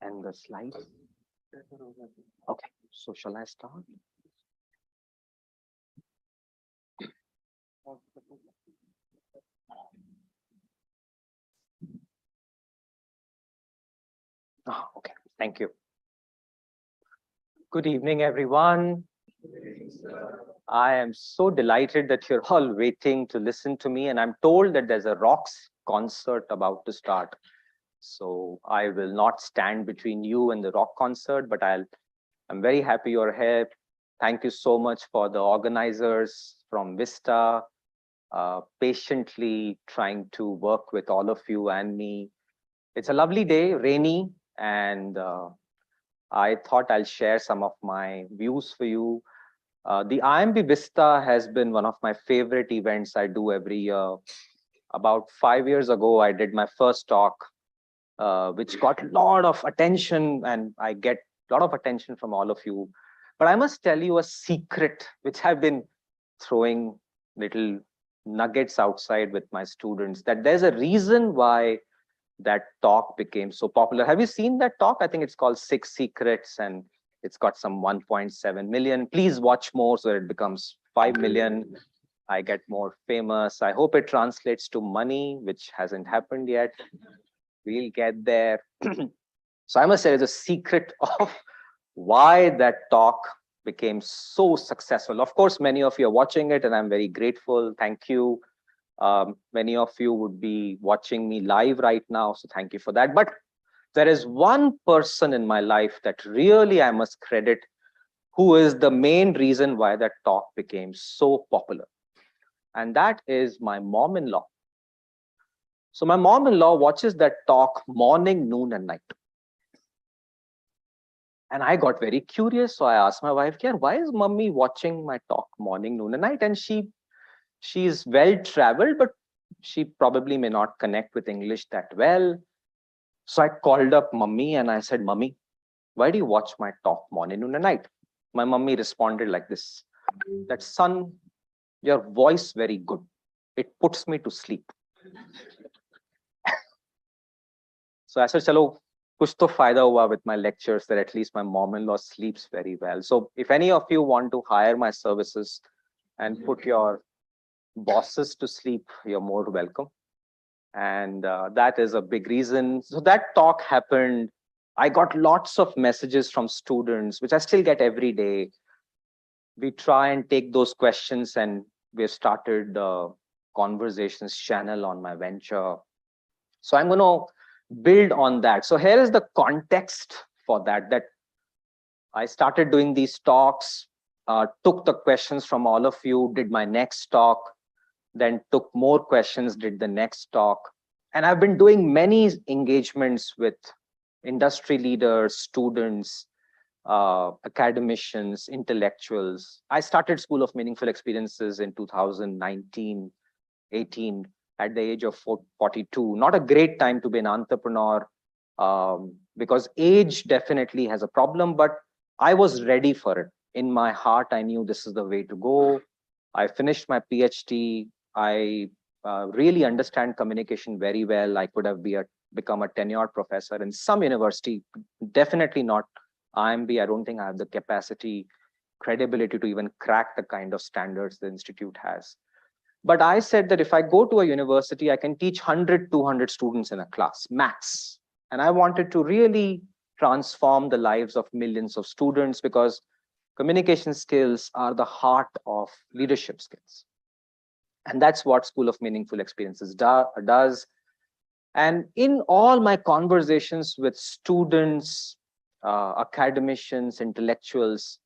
And the slides. Okay, so shall I start? Okay, thank you. Good evening, everyone. I am so delighted that you're all waiting to listen to me, and I'm told that there's a rocks concert about to start. So I will not stand between you and the rock concert, but I'm very happy you're here. Thank you so much for the organizers from Vista, patiently trying to work with all of you and me. It's a lovely day, rainy, and I thought I'll share some of my views for you. The IMB Vista has been one of my favorite events I do every year. About 5 years ago, I did my first talk, which got a lot of attention, and I get a lot of attention from all of you. But I must tell you a secret, which I've been throwing little nuggets outside with my students, that there's a reason why that talk became so popular. Have you seen that talk? I think it's called 6 Secrets, and it's got some 1.7 million. Please watch more so it becomes 5 million. I get more famous. I hope it translates to money, which hasn't happened yet. We'll get there. So I must say, there's a secret of why that talk became so successful. Of course, many of you are watching it, and I'm very grateful. Thank you. Many of you would be watching me live right now, so thank you for that. But there is one person in my life that really I must credit, who is the main reason why that talk became so popular. And that is my mom-in-law. So my mom-in-law watches that talk morning, noon, and night. And I got very curious. So I asked my wife, why is mommy watching my talk morning, noon, and night? And she's well-traveled, but she probably may not connect with English that well. So I called up mummy and I said, Mummy, why do you watch my talk morning, noon, and night? My mummy responded like this, that son, your voice very good. It puts me to sleep. So I said, chalo, kuch to fayda hua with my lectures, that at least my mom-in-law sleeps very well. So if any of you want to hire my services and put your bosses to sleep, you're more welcome. And that is a big reason. So that talk happened. I got lots of messages from students, which I still get every day. We try and take those questions, and we've started the conversations channel on my venture. So I'm going to build on that. So here is the context for that I started doing these talks, took the questions from all of you, did my next talk, then took more questions, did the next talk. And I've been doing many engagements with industry leaders, students, academicians, intellectuals. I started School of Meaningful Experiences in 2019, 18, at the age of 42. Not a great time to be an entrepreneur, because age definitely has a problem, but I was ready for it. In my heart, I knew this is the way to go. I finished my PhD. I really understand communication very well. I could have become a tenured professor in some university, definitely not IMB. I don't think I have the capacity, credibility to even crack the kind of standards the institute has. But I said that if I go to a university, I can teach 100, 200 students in a class, max. And I wanted to really transform the lives of millions of students, because communication skills are the heart of leadership skills. And that's what School of Meaningful Experiences does. And in all my conversations with students, academicians, intellectuals,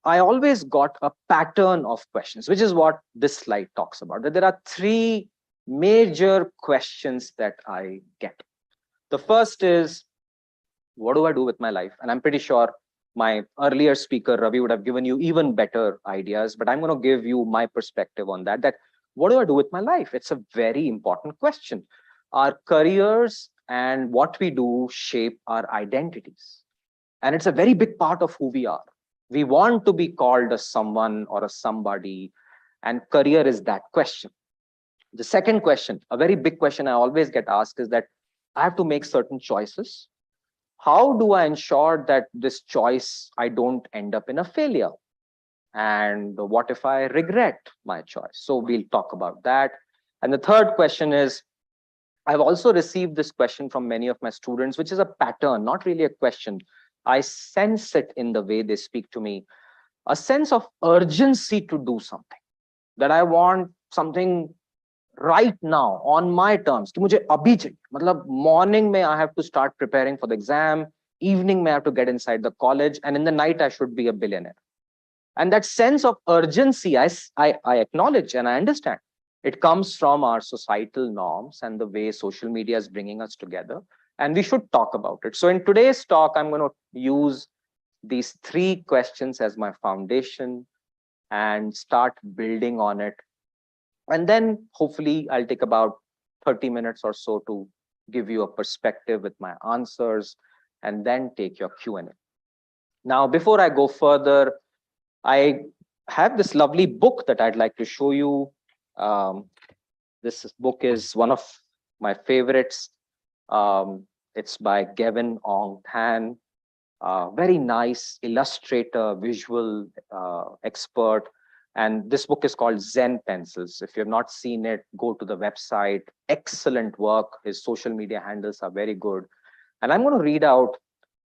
I always got a pattern of questions, which is what this slide talks about. That there are 3 major questions that I get. The first is, what do I do with my life? And I'm pretty sure my earlier speaker, Ravi, would have given you even better ideas, but I'm going to give you my perspective on that what do I do with my life? It's a very important question. Our careers and what we do shape our identities. And it's a very big part of who we are. We want to be called a someone or a somebody, and career is that question. The second question, a very big question I always get asked, is that I have to make certain choices. how do I ensure that this choice, I don't end up in a failure? And what if I regret my choice? So we'll talk about that. And the third question is, I've also received this question from many of my students, which is a pattern, not really a question. I sense it in the way they speak to me, a sense of urgency to do something, that I want something right now on my terms. कि मुझे अभी चाहिए. मतलब morning में I have to start preparing for the exam, evening may I have to get inside the college, and in the night I should be a billionaire. And that sense of urgency, I acknowledge and I understand. It comes from our societal norms and the way social media is bringing us together. And we should talk about it. So in today's talk, I'm going to use these three questions as my foundation and start building on it. And then hopefully I'll take about 30 minutes or so to give you a perspective with my answers and then take your Q&A. Now, before I go further, I have this lovely book that I'd like to show you. This book is one of my favorites. It's by Gavin Ong Tan, very nice illustrator, visual expert. And this book is called Zen Pencils. If you have not seen it, go to the website. Excellent work. His social media handles are very good. And I'm going to read out.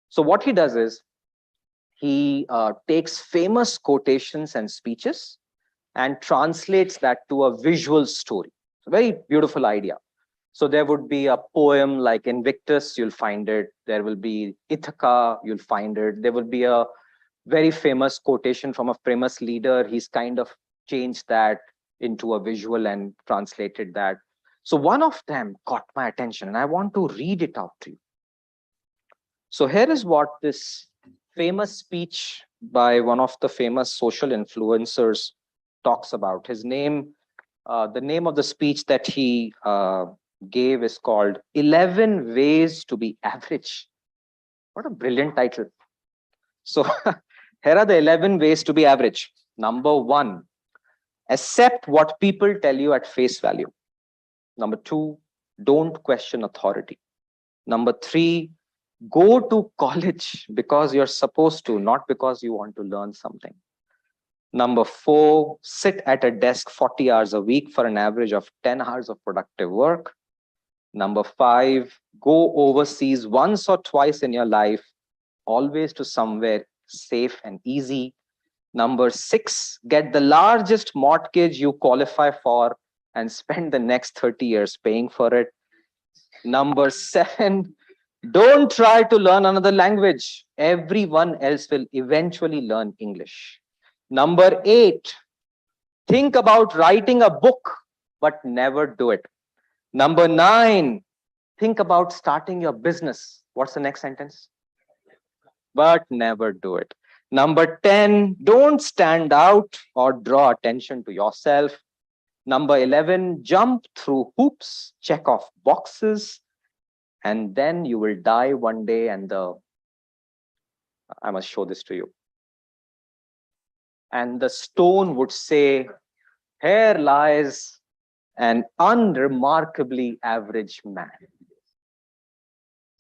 So what he does is, he takes famous quotations and speeches and translates that to a visual story. It's a very beautiful idea. So there would be a poem like Invictus, you'll find it. There will be Ithaca, you'll find it. There will be a very famous quotation from a famous leader. He's kind of changed that into a visual and translated that. So one of them caught my attention and I want to read it out to you. So here is what this famous speech by one of the famous social influencers talks about. His name, the name of the speech that he gave is called 11 Ways to be Average. What a brilliant title. So here are the 11 ways to be average. Number 1, accept what people tell you at face value. Number 2, don't question authority. Number 3, go to college because you're supposed to, not because you want to learn something. Number 4, sit at a desk 40 hours a week for an average of 10 hours of productive work. Number 5, go overseas once or twice in your life, always to somewhere safe and easy. Number 6, get the largest mortgage you qualify for and spend the next 30 years paying for it. Number 7, don't try to learn another language. Everyone else will eventually learn English. Number 8, think about writing a book, but never do it. Number 9, think about starting your business. What's the next sentence? But never do it. Number 10, don't stand out or draw attention to yourself. Number 11, jump through hoops, check off boxes, and then you will die one day. And I must show this to you. And the stone would say, here lies an unremarkably average man.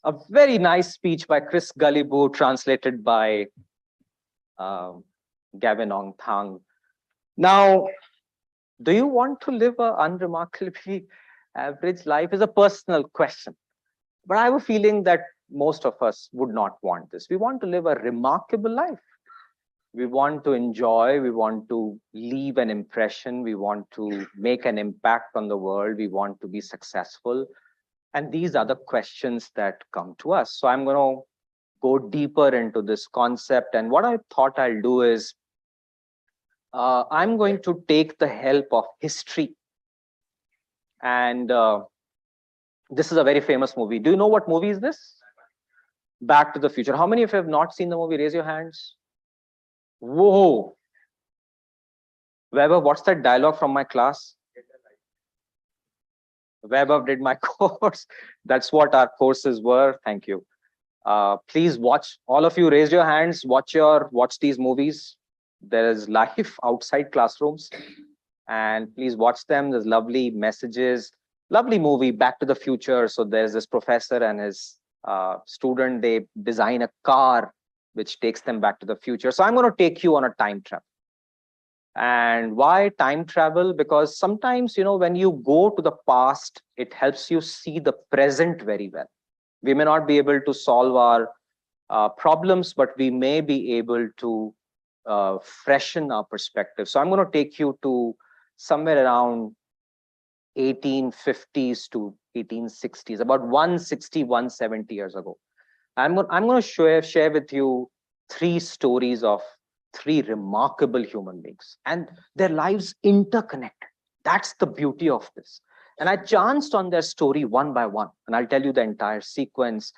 A very nice speech by Chris Gullibo, translated by Gavin Ong Thang. Now, do you want to live an unremarkably average life? Is a personal question. But I have a feeling that most of us would not want this. We want to live a remarkable life. We want to enjoy, we want to leave an impression, we want to make an impact on the world, we want to be successful. And these are the questions that come to us. So I'm going to go deeper into this concept. And what I thought I'll do is, I'm going to take the help of history. And this is a very famous movie. Do you know what movie is this? Back to the Future. How many of you have not seen the movie? Raise your hands. Whoa. Weber, what's that dialogue from my class? Weber did my course. That's what our courses were. Thank you. Please watch. All of you, raise your hands. Watch these movies. There is life outside classrooms. And please watch them. There's lovely messages. Lovely movie, Back to the Future. So there's this professor and his student, they design a car which takes them back to the future. So I'm going to take you on a time travel. And why time travel? Because sometimes, when you go to the past, it helps you see the present very well. We may not be able to solve our problems, but we may be able to freshen our perspective. So I'm going to take you to somewhere around 1850s to 1860s, about 160, 170 years ago. I'm going to share with you three stories of three remarkable human beings, and their lives interconnected. That's the beauty of this. And I chanced on their story one by one, and I'll tell you the entire sequence.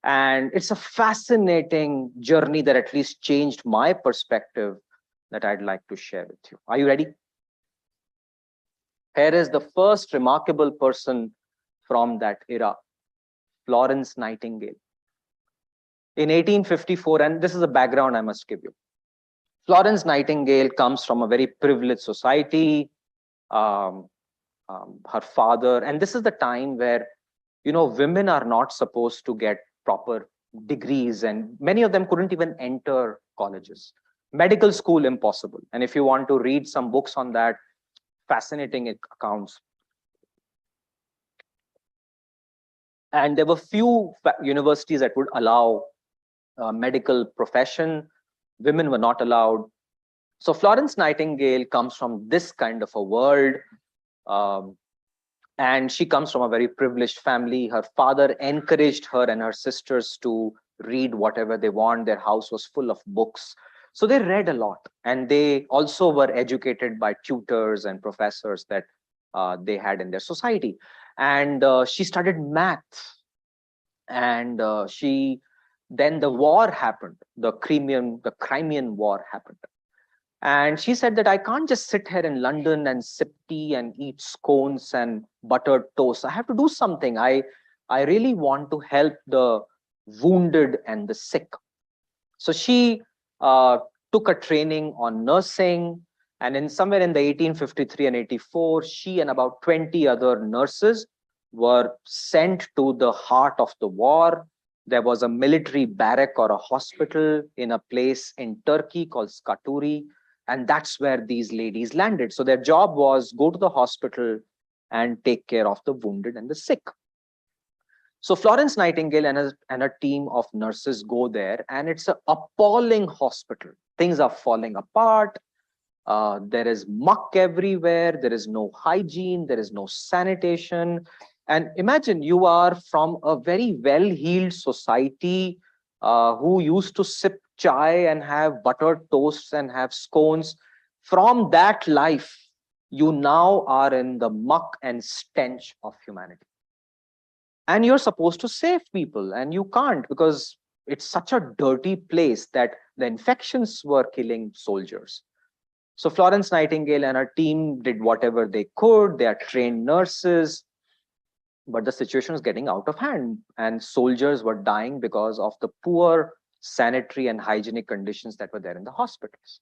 And it's a fascinating journey that at least changed my perspective that I'd like to share with you. Are you ready? Here is the first remarkable person from that era, Florence Nightingale. In 1854, and this is a background I must give you. Florence Nightingale comes from a very privileged society. Her father, and this is the time where, women are not supposed to get proper degrees, and many of them couldn't even enter colleges. Medical school, impossible. And if you want to read some books on that, fascinating accounts. And there were few universities that would allow medical profession. Women were not allowed. So Florence Nightingale comes from this kind of a world. And she comes from a very privileged family. Her father encouraged her and her sisters to read whatever they want. Their house was full of books. So they read a lot. And they also were educated by tutors and professors that they had in their society. And she studied math. And then the war happened. The Crimean War happened. And she said that I can't just sit here in London and sip tea and eat scones and buttered toast. I have to do something. I really want to help the wounded and the sick. So she took a training on nursing. And in somewhere in the 1853 and 84, she and about 20 other nurses were sent to the heart of the war. There was a military barrack or a hospital in a place in Turkey called Skaturi. And that's where these ladies landed. So their job was go to the hospital and take care of the wounded and the sick. So Florence Nightingale and a team of nurses go there, and it's an appalling hospital. Things are falling apart. There is muck everywhere. There is no hygiene. There is no sanitation. And imagine you are from a very well-heeled society who used to sip chai and have buttered toasts and have scones. From that life, you now are in the muck and stench of humanity. And you're supposed to save people, and you can't because it's such a dirty place that the infections were killing soldiers. So Florence Nightingale and her team did whatever they could. They are trained nurses. But the situation was getting out of hand, and soldiers were dying because of the poor sanitary and hygienic conditions that were there in the hospitals.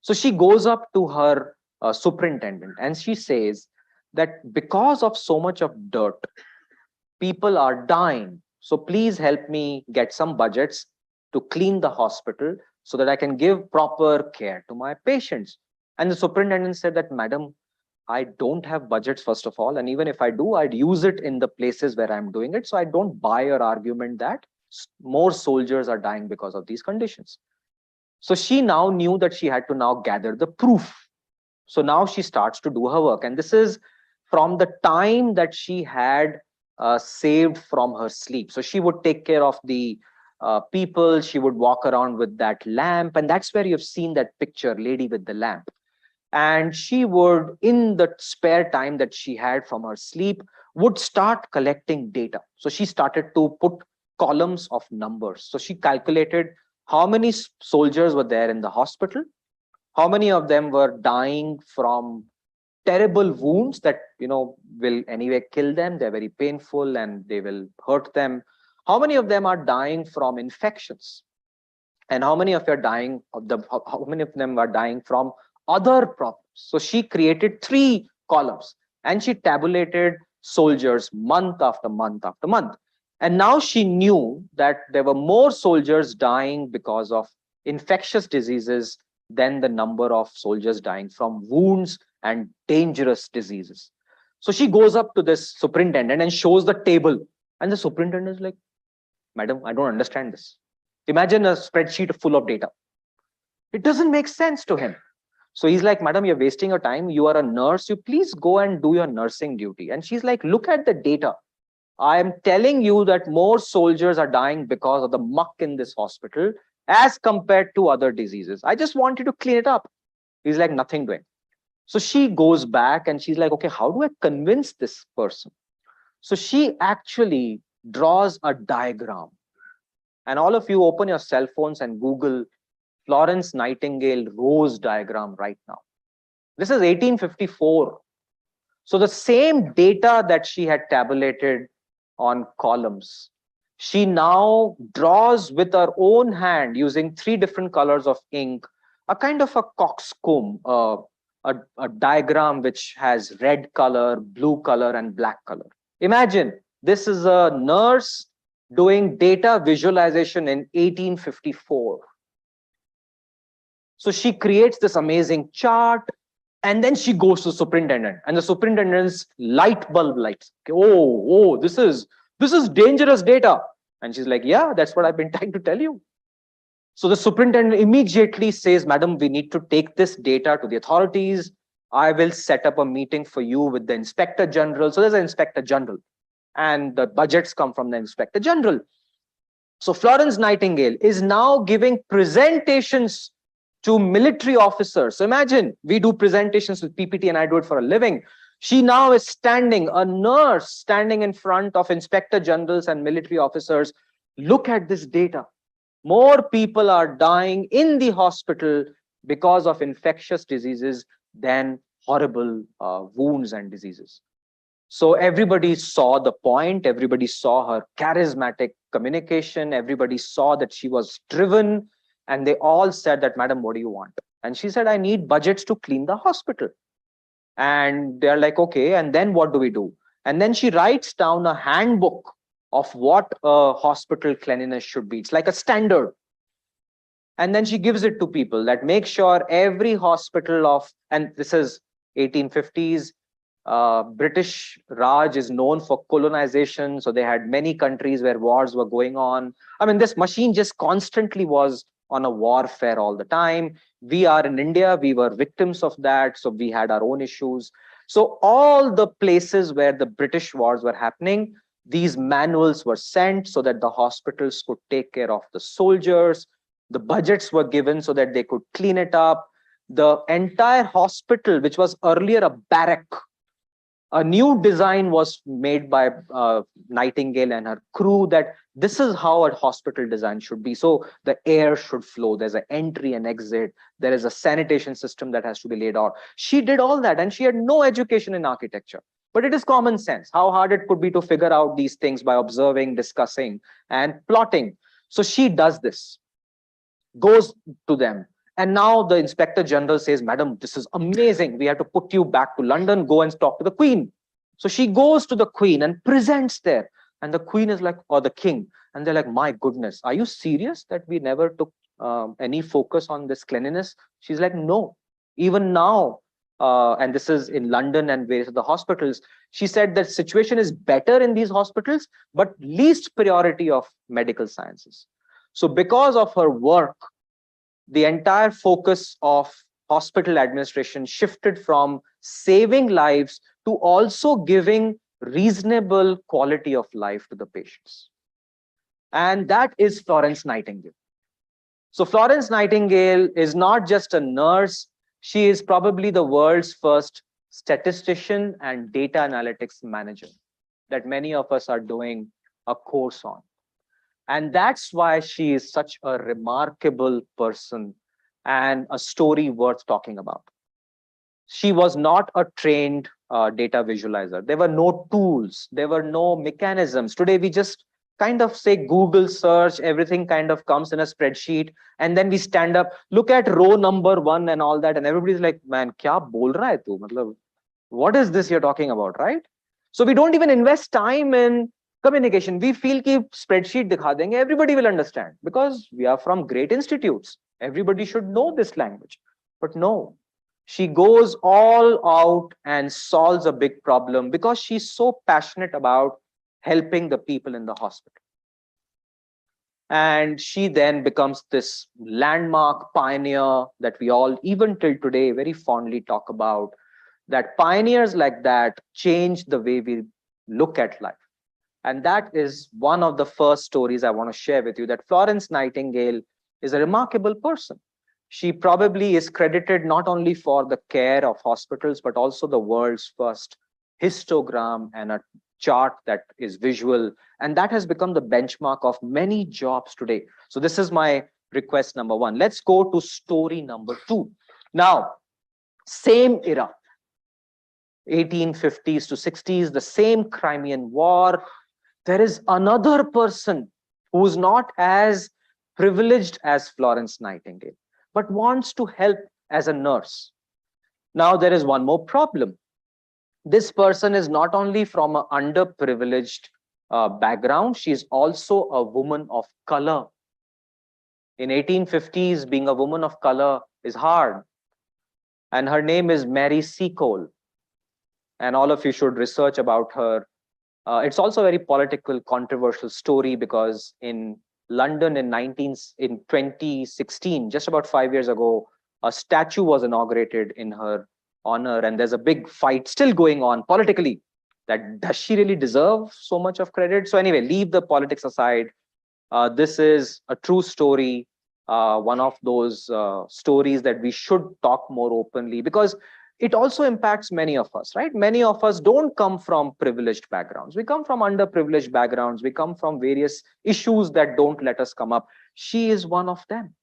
So she goes up to her superintendent and she says that because of so much of dirt, people are dying. So please help me get some budgets to clean the hospital so that I can give proper care to my patients. And the superintendent said that, Madam, I don't have budgets, first of all. And even if I do, I'd use it in the places where I'm doing it. So I don't buy your argument that more soldiers are dying because of these conditions. So she now knew that she had to now gather the proof. So now she starts to do her work. And this is from the time that she had saved from her sleep. So she would take care of the people. She would walk around with that lamp. And that's where you've seen that picture, lady with the lamp. And she would, in the spare time that she had from her sleep, would start collecting data. So she started to put columns of numbers. So she calculated how many soldiers were there in the hospital, how many of them were dying from terrible wounds that, will anyway kill them. They're very painful and they will hurt them. How many of them are dying from infections? And how many of them are dying from other problems? So she created 3 columns and she tabulated soldiers month after month after month. And now she knew that there were more soldiers dying because of infectious diseases than the number of soldiers dying from wounds and dangerous diseases. So she goes up to this superintendent and shows the table. And the superintendent is like, Madam, I don't understand this. Imagine a spreadsheet full of data. It doesn't make sense to him. So he's like, Madam, you're wasting your time. You are a nurse. You please go and do your nursing duty. And she's like, look at the data. I am telling you that more soldiers are dying because of the muck in this hospital as compared to other diseases. I just want you to clean it up. He's like, nothing doing. So she goes back and she's like, okay, how do I convince this person? So she actually draws a diagram. And all of you open your cell phones and Google Florence Nightingale rose diagram right now. This is 1854. So the same data that she had tabulated on columns, she now draws with her own hand using 3 different colors of ink, a kind of a coxcomb, a diagram which has red color, blue color, and black color. Imagine this is a nurse doing data visualization in 1854. So she creates this amazing chart, and then she goes to superintendent, and the superintendent's light bulb lights. Oh, this is dangerous data. And she's like, yeah, that's what I've been trying to tell you. So the superintendent immediately says, Madam, we need to take this data to the authorities. I will set up a meeting for you with the inspector general. So there's an inspector general, and the budgets come from the inspector general. So Florence Nightingale is now giving presentations to military officers. So imagine we do presentations with PPT and I do it for a living. She now is standing, a nurse standing in front of inspector generals and military officers. Look at this data. More people are dying in the hospital because of infectious diseases than horrible wounds and diseases. So everybody saw the point. Everybody saw her charismatic communication. Everybody saw that she was driven. And they all said that, Madam, what do you want? And she said, I need budgets to clean the hospital. And they're like, okay, and then what do we do? And then she writes down a handbook of what a hospital cleanliness should be. It's like a standard. And then she gives it to people that make sure every hospital of, and this is 1850s, British Raj is known for colonization. So they had many countries where wars were going on. I mean, this machine just constantly was on a warfare all the time. We are in India, we were victims of that. So we had our own issues. So all the places where the British wars were happening, these manuals were sent so that the hospitals could take care of the soldiers. The budgets were given so that they could clean it up. The entire hospital, which was earlier a barrack, a new design was made by Nightingale and her crew that this is how a hospital design should be. So the air should flow. There's an entry and exit. There is a sanitation system that has to be laid out. She did all that, and she had no education in architecture. But it is common sense how hard it could be to figure out these things by observing, discussing, and plotting. So she does this, goes to them. And now the inspector general says, Madam, this is amazing. We have to put you back to London, go and talk to the queen. So she goes to the queen and presents there. And the queen is like, or the king. And they're like, my goodness, are you serious that we never took any focus on this cleanliness? She's like, no, even now. And this is in London and various of the hospitals. She said that situation is better in these hospitals, but least priority of medical sciences. So because of her work, the entire focus of hospital administration shifted from saving lives to also giving reasonable quality of life to the patients. And that is Florence Nightingale. So Florence Nightingale is not just a nurse. She is probably the world's first statistician and data analytics manager that many of us are doing a course on. And that's why she is such a remarkable person and a story worth talking about. She was not a trained data visualizer. There were no tools. There were no mechanisms. Today, we just kind of say Google search, everything kind of comes in a spreadsheet. And then we stand up, look at row number 1 and all that. And everybody's like, man, kya bol raha hai tu? Matlab, what is this you're talking about, right? So we don't even invest time in Communication. We feel कि spreadsheet दिखा देंगे, everybody will understand because we are from great institutes. Everybody should know this language. But no, she goes all out and solves a big problem because she's so passionate about helping the people in the hospital. And she then becomes this landmark pioneer that we all, even till today, very fondly talk about. That pioneers like that change the way we look at life. And that is one of the first stories I want to share with you, that Florence Nightingale is a remarkable person. She probably is credited not only for the care of hospitals, but also the world's first histogram and a chart that is visual. And that has become the benchmark of many jobs today. So this is my request number one. Let's go to story number two. Now, same era, 1850s to 60s, the same Crimean War. There is another person who's not as privileged as Florence Nightingale, but wants to help as a nurse. Now, there is one more problem. This person is not only from an underprivileged background, she is also a woman of color. In 1850s, being a woman of color is hard. And her name is Mary Seacole. And all of you should research about her. It's also a very political, controversial story because in London in 2016, just about 5 years ago, a statue was inaugurated in her honor, and there's a big fight still going on politically that does she really deserve so much of credit? So anyway, leave the politics aside. This is a true story, one of those stories that we should talk more openly, because it also impacts many of us, right? Many of us don't come from privileged backgrounds. We come from underprivileged backgrounds. We come from various issues that don't let us come up. She is one of them.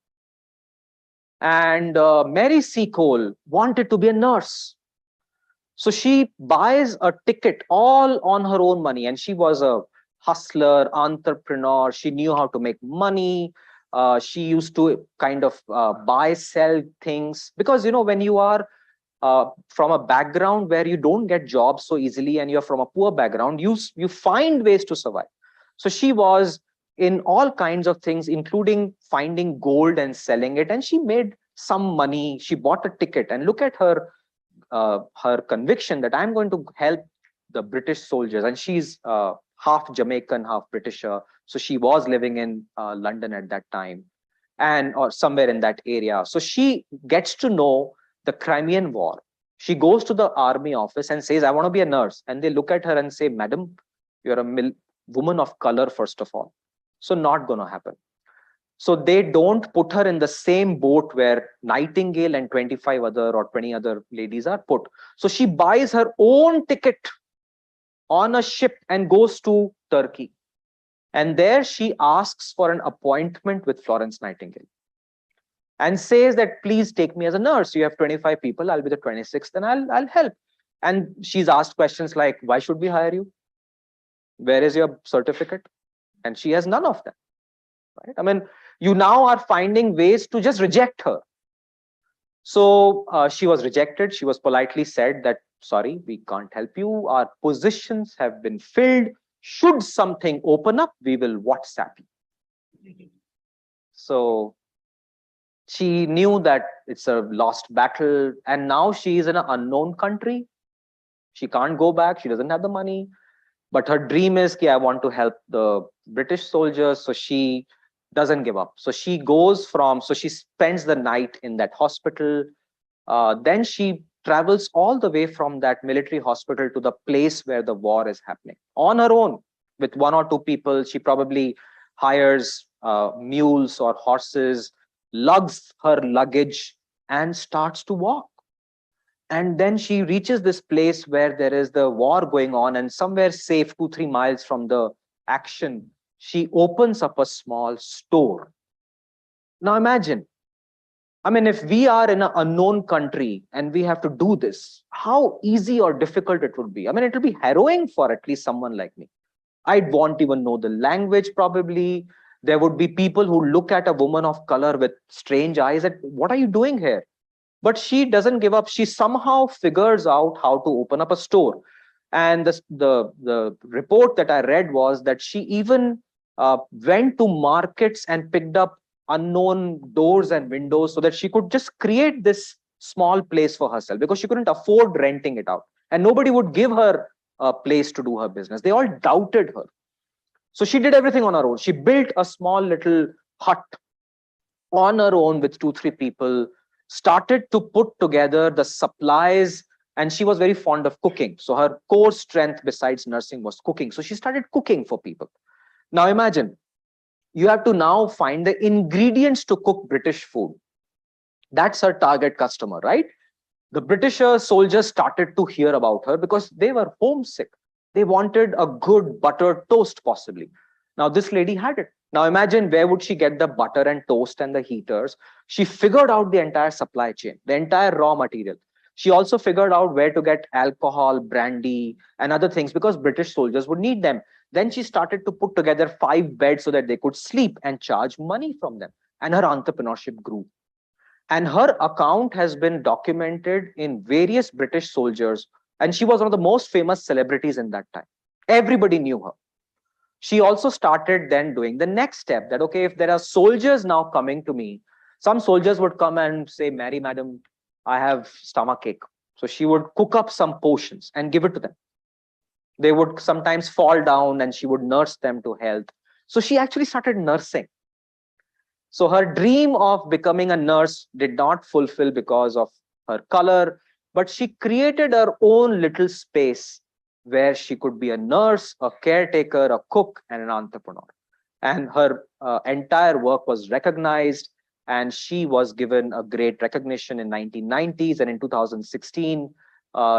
And Mary Seacole wanted to be a nurse. So she buys a ticket all on her own money. And she was a hustler, entrepreneur. She knew how to make money. She used to kind of buy, sell things. Because, you know, when you are from a background where you don't get jobs so easily and you're from a poor background, you find ways to survive. So she was in all kinds of things, including finding gold and selling it. And she made some money. She bought a ticket, and look at her conviction that I'm going to help the British soldiers. And she's half Jamaican, half British. So she was living in London at that time, or somewhere in that area. So she gets to know the Crimean War. She goes to the army office and says, I want to be a nurse. And they look at her and say, Madam, you're a woman of color, first of all. So not going to happen. So they don't put her in the same boat where Nightingale and 25 other or 20 other ladies are put. So she buys her own ticket on a ship and goes to Turkey. And there she asks for an appointment with Florence Nightingale and says that, please take me as a nurse. You have 25 people. I'll be the 26th and I'll help. And she's asked questions like, why should we hire you? Where is your certificate? And she has none of them. Right? I mean, you now are finding ways to just reject her. So she was rejected. She was politely said that, sorry, we can't help you. Our positions have been filled. Should something open up, we will WhatsApp you. So she knew that it's a lost battle. And now she is in an unknown country. She can't go back. She doesn't have the money. But her dream is, I want to help the British soldiers. So she doesn't give up. So she she spends the night in that hospital. Then she travels all the way from that military hospital to the place where the war is happening on her own with one or two people. She probably hires mules or horses, lugs her luggage, and starts to walk. And then she reaches this place where there is the war going on, and somewhere safe 2-3 miles from the action, she opens up a small store. Now imagine, I mean, if we are in an unknown country and we have to do this, how easy or difficult it would be. I mean, it will be harrowing for at least someone like me. I won't even know the language probably. There would be people who look at a woman of color with strange eyes at, what are you doing here? But she doesn't give up. She somehow figures out how to open up a store. And the report that I read was that she even went to markets and picked up unknown doors and windows so that she could just create this small place for herself, because she couldn't afford renting it out. And nobody would give her a place to do her business. They all doubted her. So she did everything on her own. She built a small little hut on her own with 2, 3 people, started to put together the supplies. And she was very fond of cooking. So her core strength besides nursing was cooking. So she started cooking for people. Now imagine, you have to now find the ingredients to cook British food. That's her target customer, right? The British soldiers started to hear about her because they were homesick. They wanted a good buttered toast, possibly. Now, this lady had it. Now, imagine, where would she get the butter and toast and the heaters? She figured out the entire supply chain, the entire raw material. She also figured out where to get alcohol, brandy, and other things, because British soldiers would need them. Then she started to put together 5 beds so that they could sleep and charge money from them. And her entrepreneurship grew. And her account has been documented in various British soldiers. And she was one of the most famous celebrities in that time. Everybody knew her. She also started then doing the next step, that, okay, if there are soldiers now coming to me, some soldiers would come and say, Mary, madam, I have stomachache. So she would cook up some potions and give it to them. They would sometimes fall down and she would nurse them to health. So she actually started nursing. So her dream of becoming a nurse did not fulfill because of her color, but she created her own little space where she could be a nurse, a caretaker, a cook, and an entrepreneur. And her entire work was recognized, and she was given a great recognition in 1990s. And in 2016,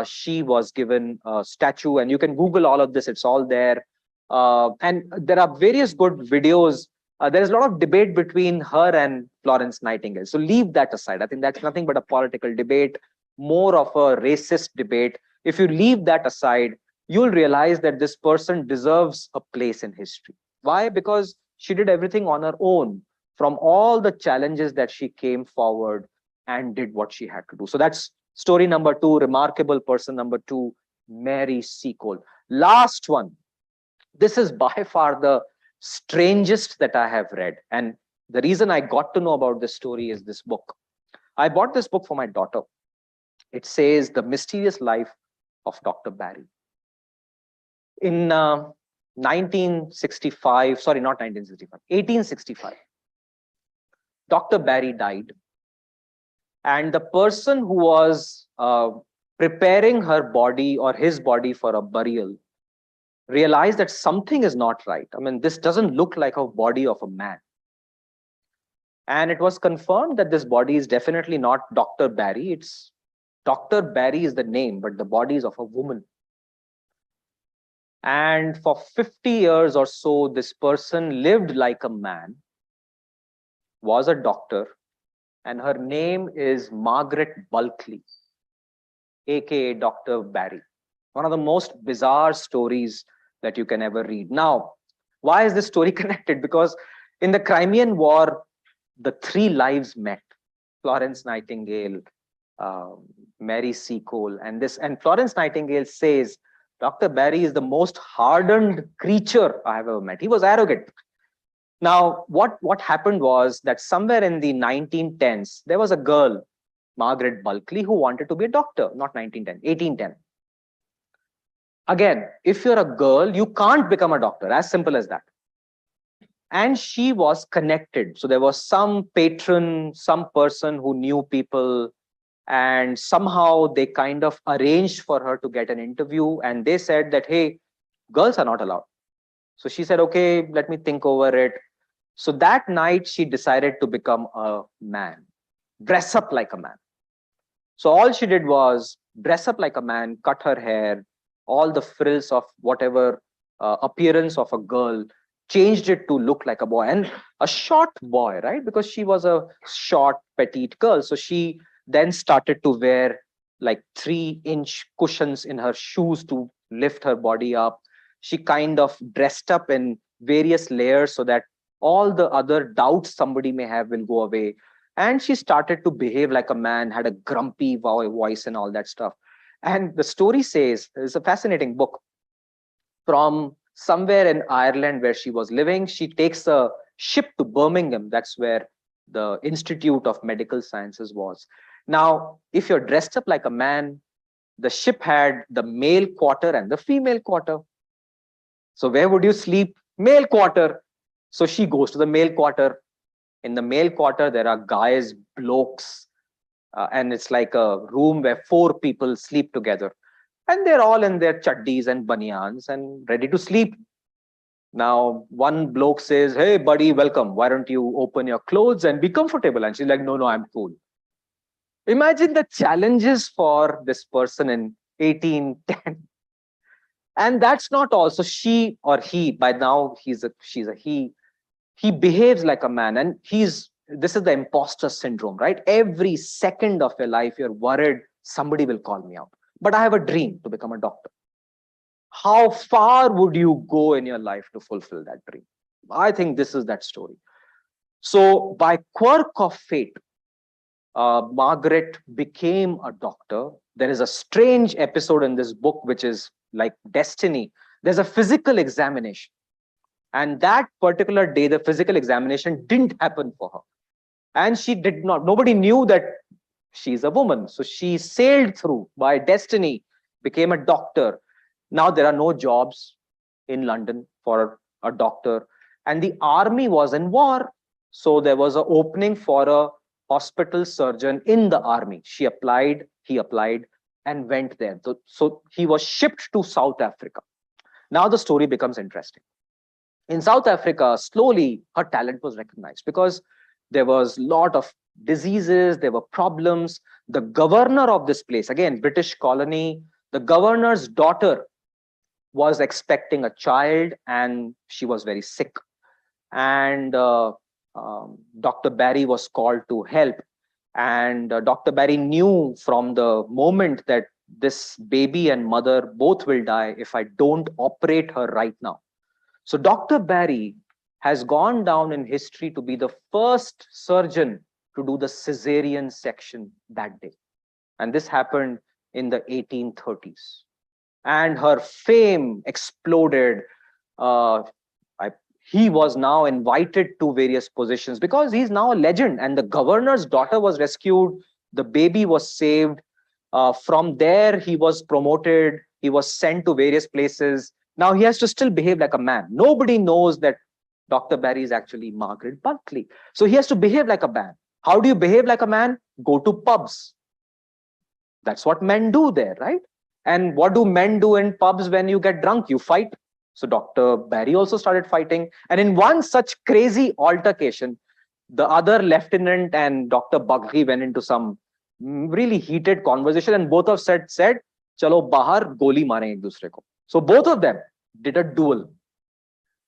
she was given a statue. And you can Google all of this, it's all there. And there are various good videos. There is a lot of debate between her and Florence Nightingale. So leave that aside. I think that's nothing but a political debate, more of a racist debate. If you leave that aside, you'll realize that this person deserves a place in history. Why? Because she did everything on her own, from all the challenges that she came forward and did what she had to do. So that's story number 2, remarkable person number 2, Mary Seacole. Last one. This is by far the strangest that I have read. And the reason I got to know about this story is this book. I bought this book for my daughter. It says The Mysterious Life of Dr. Barry. In 1965, sorry, not 1965, 1865, Dr. Barry died. And the person who was preparing her body or his body for a burial realized that something is not right. I mean, this doesn't look like a body of a man. And it was confirmed that this body is definitely not Dr. Barry. It's Dr. Barry is the name, but the body is of a woman. And for 50 years or so, this person lived like a man, was a doctor, and her name is Margaret Bulkley, aka Dr. Barry. One of the most bizarre stories that you can ever read. Now, why is this story connected? Because in the Crimean War, the 3 lives met: Florence Nightingale, Mary Seacole, and this. And Florence Nightingale says, Dr. Barry is the most hardened creature I have ever met. He was arrogant. Now, what happened was that somewhere in the 1910s, there was a girl, Margaret Bulkley, who wanted to be a doctor. Not 1910, 1810. Again, if you're a girl, you can't become a doctor, as simple as that. And she was connected. So there was some patron, some person who knew people, and somehow they kind of arranged for her to get an interview. And they said that, hey, girls are not allowed. So she said, okay, let me think over it. So that night, she decided to become a man, dress up like a man. So all she did was dress up like a man, cut her hair, all the frills of whatever appearance of a girl, changed it to look like a boy, and a short boy, right? Because she was a short, petite girl. So she then started to wear like 3-inch cushions in her shoes to lift her body up. She kind of dressed up in various layers so that all the other doubts somebody may have will go away. And she started to behave like a man, had a grumpy voice and all that stuff. And the story says, it's a fascinating book, from somewhere in Ireland where she was living, she takes a ship to Birmingham. That's where the Institute of Medical Sciences was. Now, if you're dressed up like a man, the ship had the male quarter and the female quarter. So where would you sleep? Male quarter. So she goes to the male quarter. In the male quarter, there are guys, blokes, and it's like a room where 4 people sleep together. And they're all in their chaddis and banyans and ready to sleep. Now, one bloke says, "Hey, buddy, welcome. Why don't you open your clothes and be comfortable?" And she's like, "No, no, I'm cool." Imagine the challenges for this person in 1810. And that's not all. So she or he, by now she's a he behaves like a man, and this is the imposter syndrome, right? Every second of your life, you're worried somebody will call me out. But I have a dream to become a doctor. How far would you go in your life to fulfill that dream? I think this is that story. So by quirk of fate, Margaret became a doctor. There is a strange episode in this book, which is like destiny. There's a physical examination. And that particular day, the physical examination didn't happen for her. And she did not, nobody knew that she's a woman. So she sailed through by destiny, became a doctor. Now there are no jobs in London for a doctor. And the army was in war. So there was an opening for a hospital surgeon in the army. He applied, and went there. So he was shipped to South Africa. Now the story becomes interesting. In South Africa, slowly her talent was recognized because there was a lot of diseases, there were problems. The governor of this place, again, British colony, the governor's daughter was expecting a child and she was very sick. And Dr. Barry was called to help. And Dr. Barry knew from the moment that this baby and mother both will die if I don't operate her right now. So Dr. Barry has gone down in history to be the first surgeon to do the cesarean section that day. And this happened in the 1830s. And her fame exploded. He was now invited to various positions because he's now a legend. And the governor's daughter was rescued. The baby was saved. From there, he was promoted. He was sent to various places. Now he has to still behave like a man. Nobody knows that Dr. Barry is actually Margaret Bulkley. So he has to behave like a man. How do you behave like a man? Go to pubs. That's what men do there, right? And what do men do in pubs when you get drunk? You fight. So Dr. Barry also started fighting. And in one such crazy altercation, the other lieutenant and Dr. Bulkley went into some really heated conversation, and both of said, "Chalo bahar goli mare ek dusre ko." So both of them did a duel.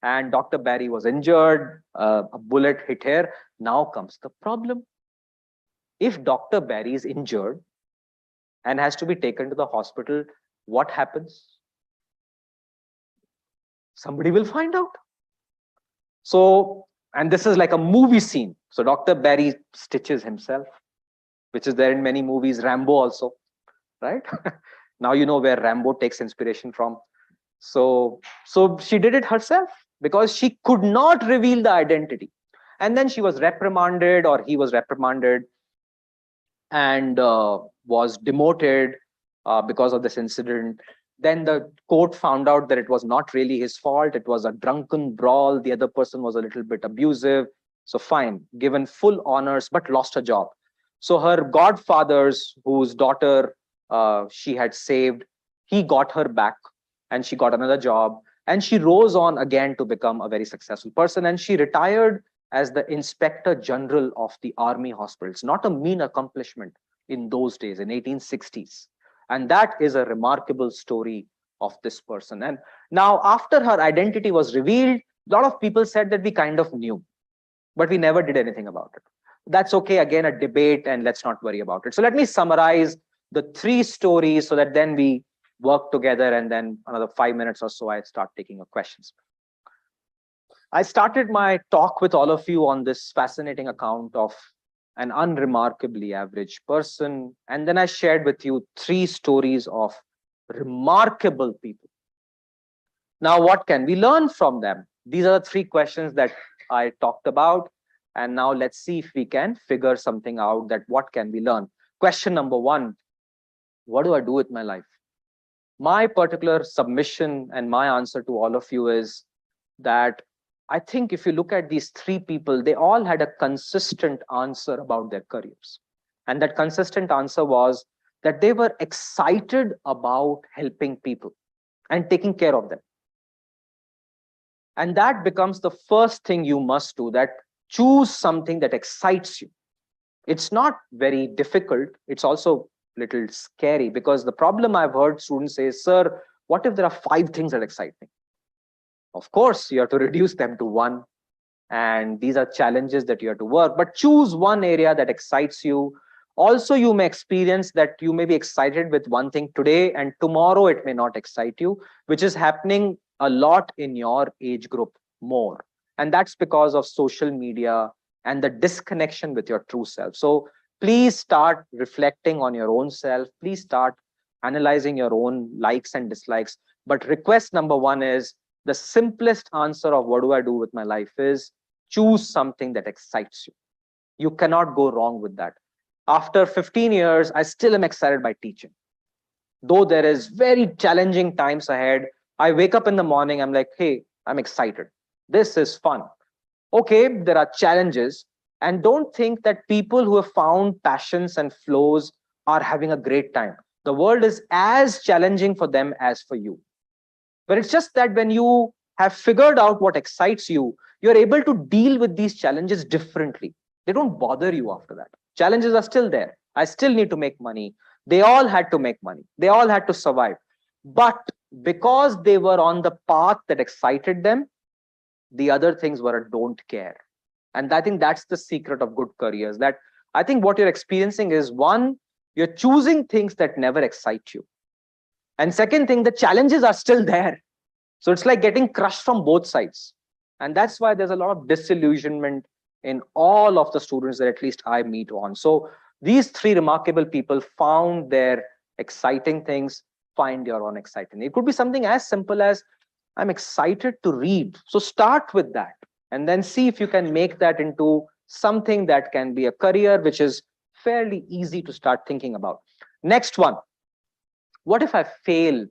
And Dr. Barry was injured, a bullet hit her. Now comes the problem. If Dr. Barry is injured and has to be taken to the hospital, what happens? Somebody will find out. So, and this is like a movie scene. So Dr. Barry stitches himself, which is there in many movies, Rambo also, right? Now you know where Rambo takes inspiration from. So she did it herself because she could not reveal the identity. And then she was reprimanded, or he was reprimanded, and was demoted because of this incident. Then the court found out that it was not really his fault. It was a drunken brawl. The other person was a little bit abusive. So fine, given full honors, but lost her job. So her godfathers, whose daughter she had saved, he got her back and she got another job. And she rose on again to become a very successful person. And she retired as the Inspector General of the Army Hospitals. Not a mean accomplishment in those days, in 1860s. And that is a remarkable story of this person. And now after her identity was revealed, a lot of people said that we kind of knew, but we never did anything about it. That's okay, again, a debate, and let's not worry about it. So let me summarize the 3 stories so that then we work together, and then another 5 minutes or so, I start taking your questions. I started my talk with all of you on this fascinating account of an unremarkably average person. And then I shared with you 3 stories of remarkable people. Now, what can we learn from them? These are the 3 questions that I talked about. And now let's see if we can figure something out, that what can we learn. Question number 1, what do I do with my life? My particular submission and my answer to all of you is that I think if you look at these 3 people, they all had a consistent answer about their careers. And that consistent answer was that they were excited about helping people and taking care of them. And that becomes the first thing you must do, that choose something that excites you. It's not very difficult. It's also a little scary, because the problem I've heard students say, sir, what if there are 5 things that excite me? Of course, you have to reduce them to 1. And these are challenges that you have to work, but choose one area that excites you. Also, you may experience that you may be excited with one thing today and tomorrow it may not excite you, which is happening a lot in your age group more. And that's because of social media and the disconnection with your true self. So please start reflecting on your own self. Please start analyzing your own likes and dislikes. But request number 1 is, the simplest answer of what do I do with my life is, choose something that excites you. You cannot go wrong with that. After 15 years, I still am excited by teaching. Though there is very challenging times ahead, I wake up in the morning, I'm like, hey, I'm excited. This is fun. Okay, there are challenges. And don't think that people who have found passions and flows are having a great time. The world is as challenging for them as for you. But it's just that when you have figured out what excites you, you're able to deal with these challenges differently. They don't bother you after that. Challenges are still there. I still need to make money. They all had to make money. They all had to survive. But because they were on the path that excited them, the other things were a don't care. And I think that's the secret of good careers. That I think what you're experiencing is, 1, you're choosing things that never excite you. And second thing, the challenges are still there. So it's like getting crushed from both sides. And that's why there's a lot of disillusionment in all of the students that at least I meet on. So these 3 remarkable people found their exciting things. Find your own exciting. It could be something as simple as, I'm excited to read. So start with that and then see if you can make that into something that can be a career, which is fairly easy to start thinking about. Next one. What if I fail?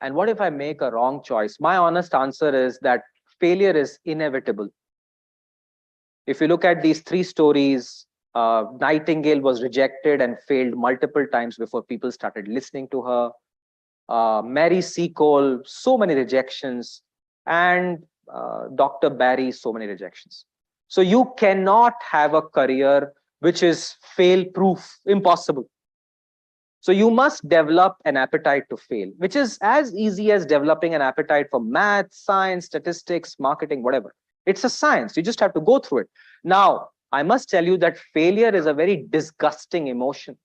And what if I make a wrong choice? My honest answer is that failure is inevitable. If you look at these 3 stories, Nightingale was rejected and failed multiple times before people started listening to her. Mary Seacole, so many rejections. And Dr. Barry, so many rejections. So you cannot have a career which is fail-proof, impossible. So you must develop an appetite to fail, which is as easy as developing an appetite for math, science, statistics, marketing, whatever. It's a science. You just have to go through it. Now, I must tell you that failure is a very disgusting emotion.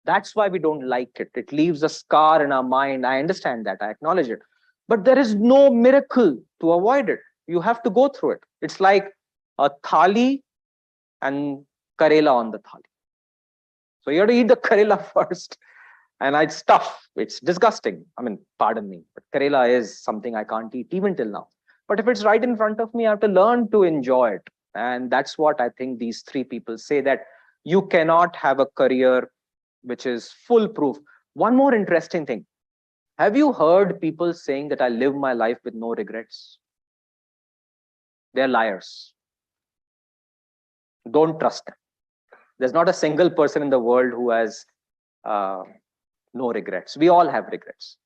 That's why we don't like it. It leaves a scar in our mind. I understand that. I acknowledge it. But there is no miracle to avoid it. You have to go through it. It's like a thali and Karela on the thali. So you have to eat the Karela first. And it's tough. It's disgusting. I mean, pardon me, but Karela is something I can't eat even till now. But if it's right in front of me, I have to learn to enjoy it. And that's what I think these 3 people say, that you cannot have a career which is foolproof. One more interesting thing. Have you heard people saying that I live my life with no regrets? They're liars. Don't trust them. There's not a single person in the world who has no regrets. We all have regrets.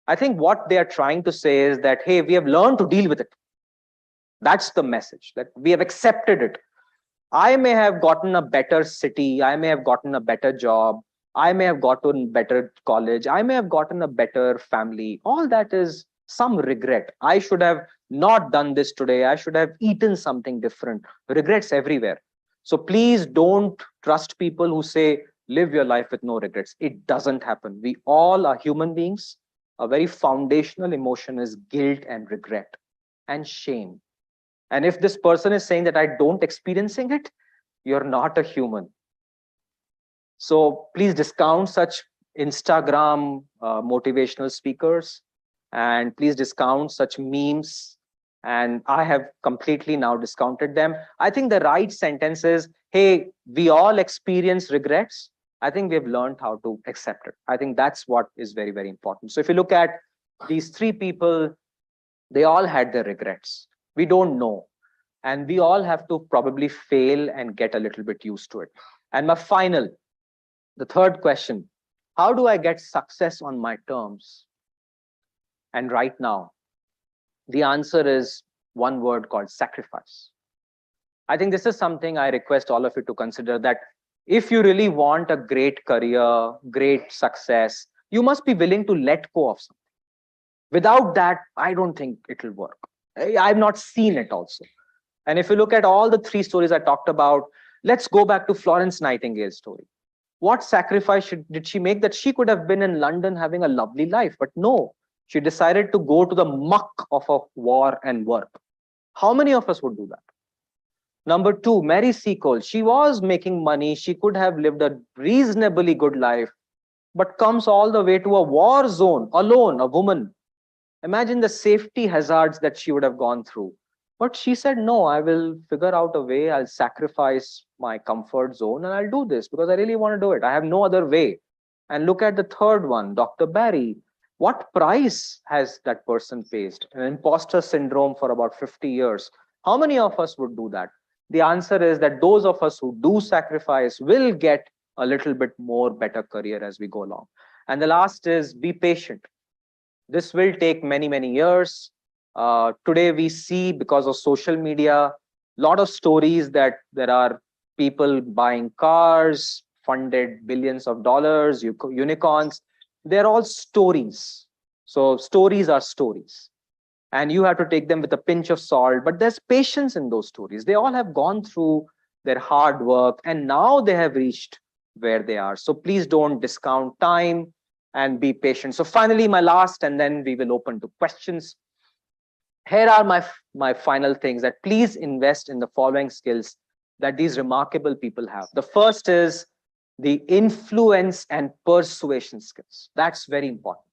I think what they are trying to say is that, hey, we have learned to deal with it. That's the message, that we have accepted it. I may have gotten a better city. I may have gotten a better job. I may have gotten better college. I may have gotten a better family. All that is some regret. I should have not done this today. I should have eaten something different. Regrets everywhere. So please don't trust people who say, live your life with no regrets. It doesn't happen. We all are human beings. A very foundational emotion is guilt and regret and shame. And if this person is saying that I don't experiencing it, You're not a human. So please discount such Instagram motivational speakers, and please discount such memes. And I have completely now discounted them. I think the right sentence is, hey, we all experience regrets. I think we've learned how to accept it. I think that's what is very, very important. So if you look at these three people, they all had their regrets. We don't know. And we all have to probably fail and get a little bit used to it. And the third question, how do I get success on my terms? And right now, the answer is one word called sacrifice. I think this is something I request all of you to consider, that if you really want a great career, great success, you must be willing to let go of something. Without that, I don't think it'll work. I've not seen it also. And if you look at all the three stories I talked about, let's go back to Florence Nightingale's story. What sacrifice did she make? That she could have been in London having a lovely life, but no, she decided to go to the muck of a war and work. How many of us would do that? Number two, Mary Seacole. She was making money. She could have lived a reasonably good life, but comes all the way to a war zone alone, a woman. Imagine the safety hazards that she would have gone through. But she said, no, I will figure out a way. I'll sacrifice my comfort zone and I'll do this because I really want to do it. I have no other way. And look at the third one, Dr. Barry. What price has that person faced? An imposter syndrome for about 50 years. How many of us would do that? The answer is that those of us who do sacrifice will get a little bit more better career as we go along. And the last is be patient. This will take many, many years. Today we see, because of social media, a lot of stories that there are people buying cars, funded billions of dollars, unicorns. They're all stories. So stories are stories. And you have to take them with a pinch of salt. But there's patience in those stories. They all have gone through their hard work and now they have reached where they are. So please don't discount time and be patient. So finally, my last, and then we will open to questions. Here are my final things, that please invest in the following skills that these remarkable people have. The first is the influence and persuasion skills. That's very important.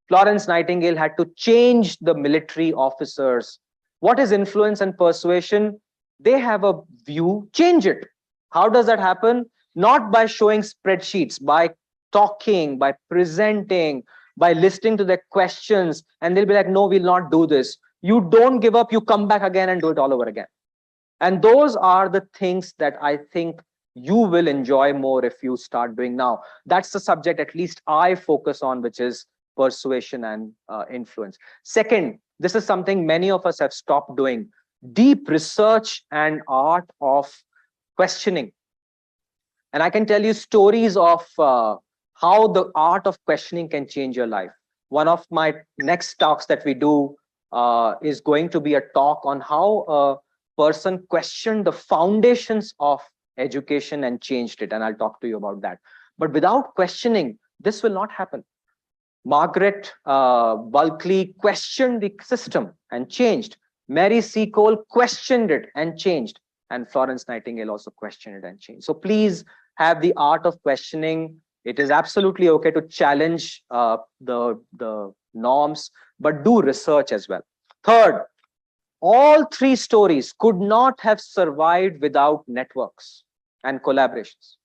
Florence Nightingale had to change the military officers. What is influence and persuasion? They have a view, change it. How does that happen? Not by showing spreadsheets, by talking, by presenting, by listening to their questions, and they'll be like, no, we'll not do this. You don't give up, you come back again and do it all over again. And those are the things that I think you will enjoy more if you start doing now. That's the subject at least I focus on, which is persuasion and influence. Second, this is something many of us have stopped doing: deep research and art of questioning. And I can tell you stories of how the art of questioning can change your life. One of my next talks that we do is going to be a talk on how a person questioned the foundations of education and changed it. And I'll talk to you about that. But without questioning, this will not happen. Margaret Bulkley questioned the system and changed. Mary Seacole questioned it and changed. And Florence Nightingale also questioned it and changed. So please have the art of questioning. It is absolutely okay to challenge the norms, but do research as well. Third, all three stories could not have survived without networks and collaborations.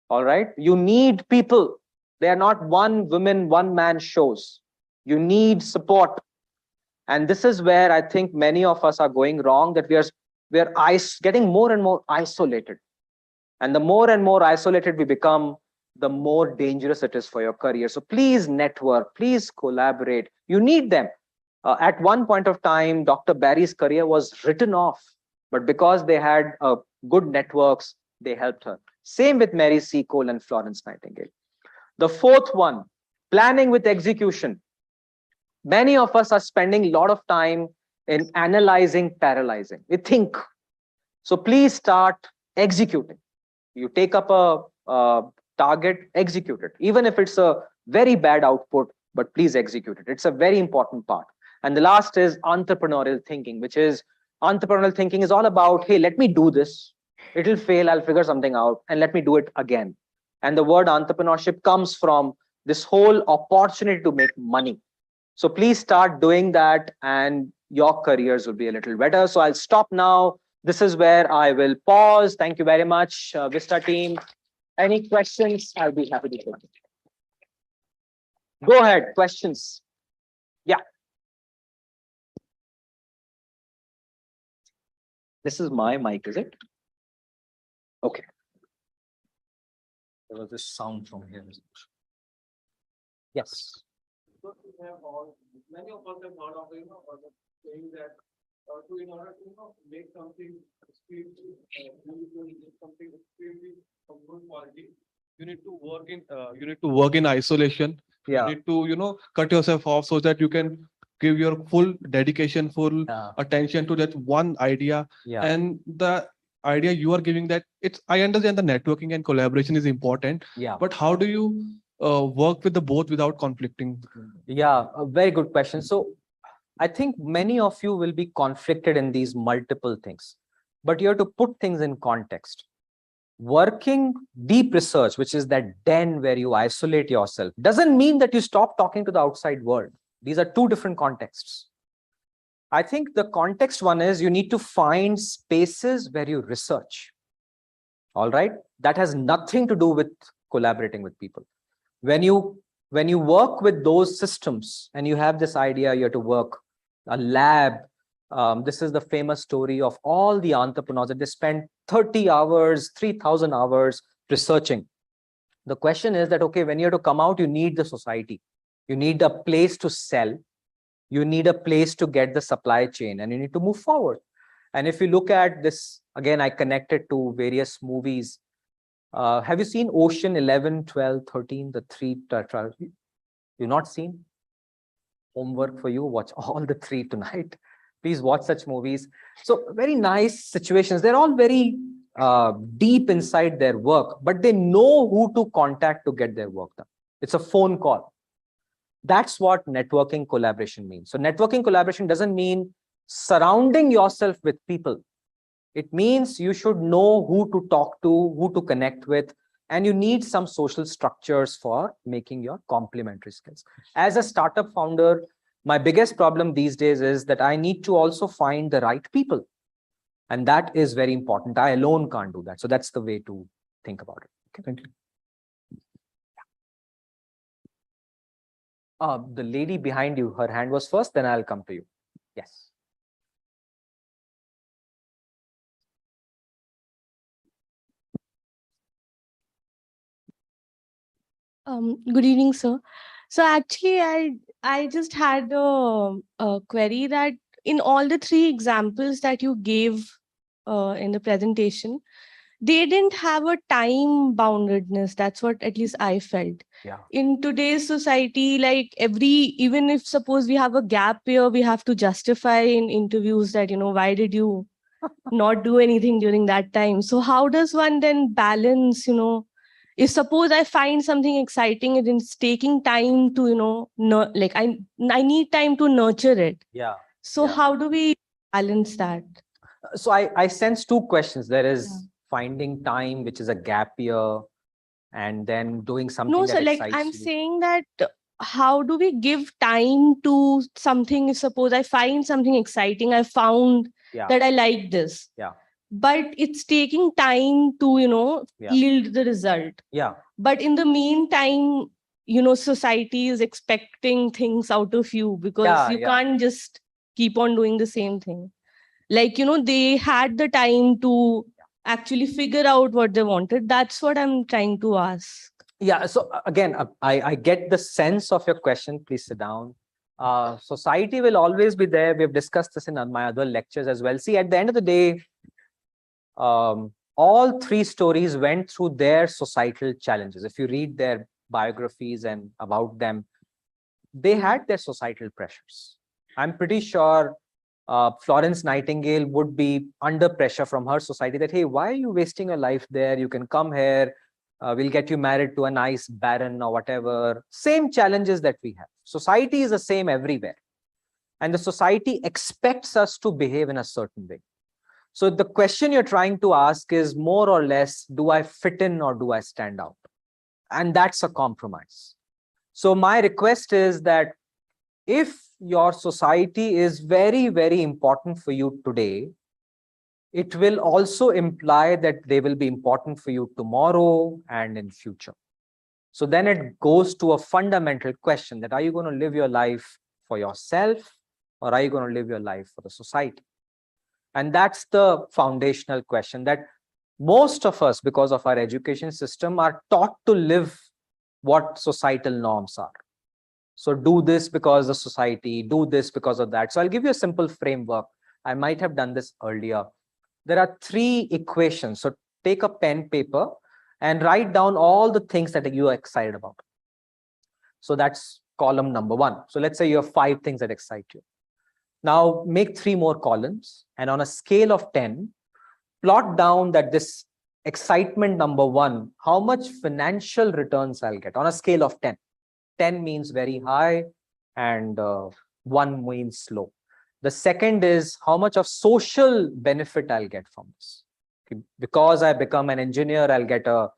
All right, you need people. They are not one woman, one man shows. You need support. And this is where I think many of us are going wrong, that we are getting more and more isolated. And the more and more isolated we become, the more dangerous it is for your career. So please network, please collaborate. You need them. At one point of time, Dr. Barry's career was written off, but because they had good networks, they helped her. Same with Mary Seacole and Florence Nightingale. The fourth one, planning with execution. Many of us are spending a lot of time in analyzing, paralyzing. We think. So please start executing. You take up a target, execute it. Even if it's a very bad output, but please execute it. It's a very important part. And the last is entrepreneurial thinking, which is, entrepreneurial thinking is all about, hey, let me do this. It'll fail. I'll figure something out and let me do it again. And the word entrepreneurship comes from this whole opportunity to make money. So please start doing that and your careers will be a little better. So I'll stop now. This is where I will pause. Thank you very much, Vista team. Any questions? I'll be happy to take. Go ahead, questions. Yeah. This is my mic, is it? Okay. There was this sound from here. Yes. Many of us have heard of saying that in order to make something extremely something extremely of good quality, you need to work in isolation. Yeah. You need to cut yourself off so that you can give your full dedication, full attention to that one idea. Yeah. And the idea you are giving, that I understand the networking and collaboration is important. Yeah. But how do you work with the both without conflicting? Yeah, a very good question. So I think many of you will be conflicted in these multiple things, but you have to put things in context. Working deep research, which is that den where you isolate yourself, doesn't mean that you stop talking to the outside world. These are two different contexts. I think the context one is you need to find spaces where you research. All right. That has nothing to do with collaborating with people. When you work with those systems and you have this idea, you have to work a lab. This is the famous story of all the entrepreneurs that they spend 30 hours, 3,000 hours researching. The question is that, okay, when you have to come out, you need the society. You need a place to sell. You need a place to get the supply chain and you need to move forward. And if you look at this, again, I connected to various movies. Have you seen Ocean 11, 12, 13, the three? You've not seen? Homework for you, watch all the three tonight. Please watch such movies. So very nice situations. They're all very deep inside their work, but they know who to contact to get their work done. It's a phone call. That's what networking collaboration means. So networking collaboration doesn't mean surrounding yourself with people. It means you should know who to talk to, who to connect with, and you need some social structures for making your complementary skills. As a startup founder, my biggest problem these days is that I need to also find the right people. And that is very important. I alone can't do that. So that's the way to think about it. Okay, thank you. The lady behind you, her hand was first, then I'll come to you. Yes. Good evening, sir. So actually, I just had a query that in all the three examples that you gave in the presentation, they didn't have a time boundedness. That's what at least I felt. Yeah. In today's society, like even if suppose we have a gap year, we have to justify in interviews that, why did you not do anything during that time? So how does one then balance, if suppose I find something exciting and it's taking time to, like I need time to nurture it. Yeah. So how do we balance that? So I sense two questions. There is finding time, which is a gap year, and then doing something. No, that so like excites I'm you. saying that how do we give time to something? If suppose I find something exciting, I found that I like this. Yeah. But it's taking time to, yield the result. Yeah. But in the meantime, society is expecting things out of you because you can't just keep on doing the same thing. Like, they had the time to actually figure out what they wanted. That's what I'm trying to ask. Yeah. So again, I get the sense of your question. Please sit down. Society will always be there. We've discussed this in my other lectures as well. See, at the end of the day, all three stories went through their societal challenges. If you read their biographies and about them, they had their societal pressures. I'm pretty sure Florence Nightingale would be under pressure from her society that, hey, why are you wasting your life there? You can come here. We'll get you married to a nice baron or whatever. Same challenges that we have. Society is the same everywhere. And the society expects us to behave in a certain way. So the question you're trying to ask is more or less, do I fit in or do I stand out? And that's a compromise. So my request is that if your society is very, very important for you today, it will also imply that they will be important for you tomorrow and in future. So then it goes to a fundamental question that are you going to live your life for yourself or are you going to live your life for the society? And that's the foundational question that most of us, because of our education system, are taught to live what societal norms are. So do this because of society, do this because of that. So I'll give you a simple framework. I might have done this earlier. There are 3 equations. So take a pen, paper, and write down all the things that you are excited about. So that's column number 1. So let's say you have 5 things that excite you. Now make 3 more columns, and on a scale of 10, plot down that this excitement number 1, how much financial returns I'll get on a scale of 10. 10 means very high and 1 means low. The second is how much of social benefit I'll get from this. Okay. Because I become an engineer, I'll get a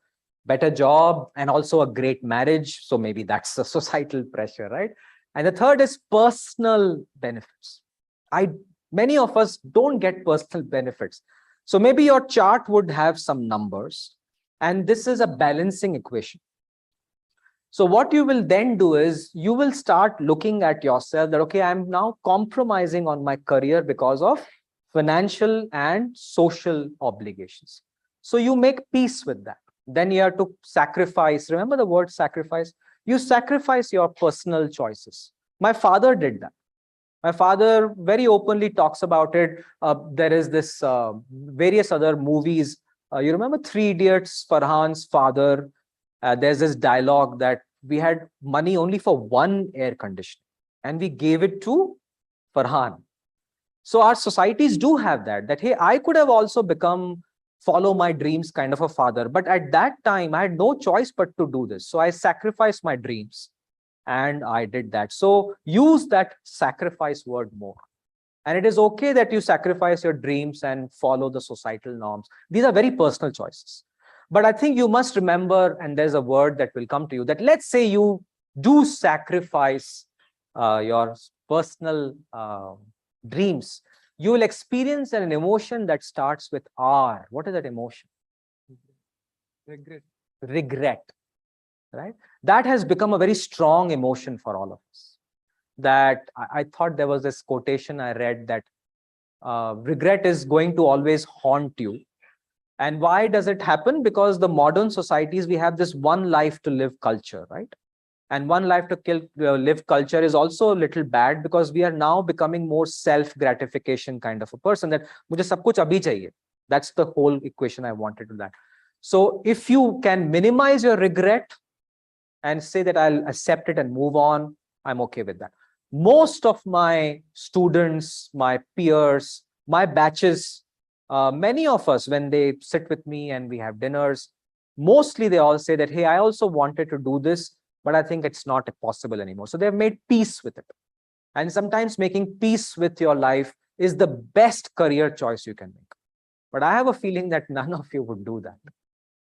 better job and also a great marriage. So maybe that's the societal pressure, right? And the third is personal benefits. Many of us don't get personal benefits. So maybe your chart would have some numbers, and this is a balancing equation. So what you will then do is you will start looking at yourself that, okay, I'm now compromising on my career because of financial and social obligations. So you make peace with that. Then you have to sacrifice. Remember the word sacrifice? You sacrifice your personal choices. My father did that. My father very openly talks about it. There is this various other movies. You remember 3 Idiots, Farhan's father? There's this dialogue that we had money only for 1 air conditioner and we gave it to Farhan. So our societies do have that, hey, I could have also become follow my dreams kind of a father. But at that time, I had no choice but to do this. So I sacrificed my dreams and I did that. So use that sacrifice word more. And it is okay that you sacrifice your dreams and follow the societal norms. These are very personal choices. But I think you must remember, and there's a word that will come to you, that let's say you do sacrifice your personal dreams, you will experience an emotion that starts with R. What is that emotion? Regret. Regret, right? That has become a very strong emotion for all of us. That I thought there was this quotation I read that regret is going to always haunt you. And why does it happen? Because the modern societies, we have this one life to live culture, right? And one life to live culture is also a little bad because we are now becoming more self-gratification kind of a person that mujhe sab kuch abhi chahiye. That's the whole equation I wanted to that. So if you can minimize your regret and say that I'll accept it and move on, I'm okay with that. Most of my students, my peers, my batches, many of us, when they sit with me and we have dinners, mostly they all say that, hey, I also wanted to do this, but I think it's not possible anymore. So they've made peace with it. And sometimes making peace with your life is the best career choice you can make. But I have a feeling that none of you would do that.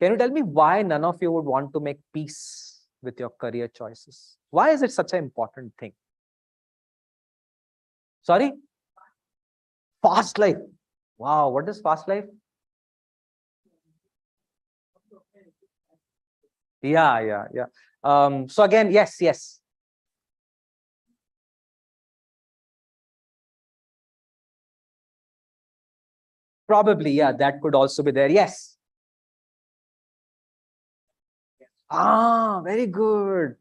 Can you tell me why none of you would want to make peace with your career choices? Why is it such an important thing? Sorry? Fast life. Wow, what is fast life? Yeah. So again, yes. Probably, yeah, that could also be there. Yes. Very good.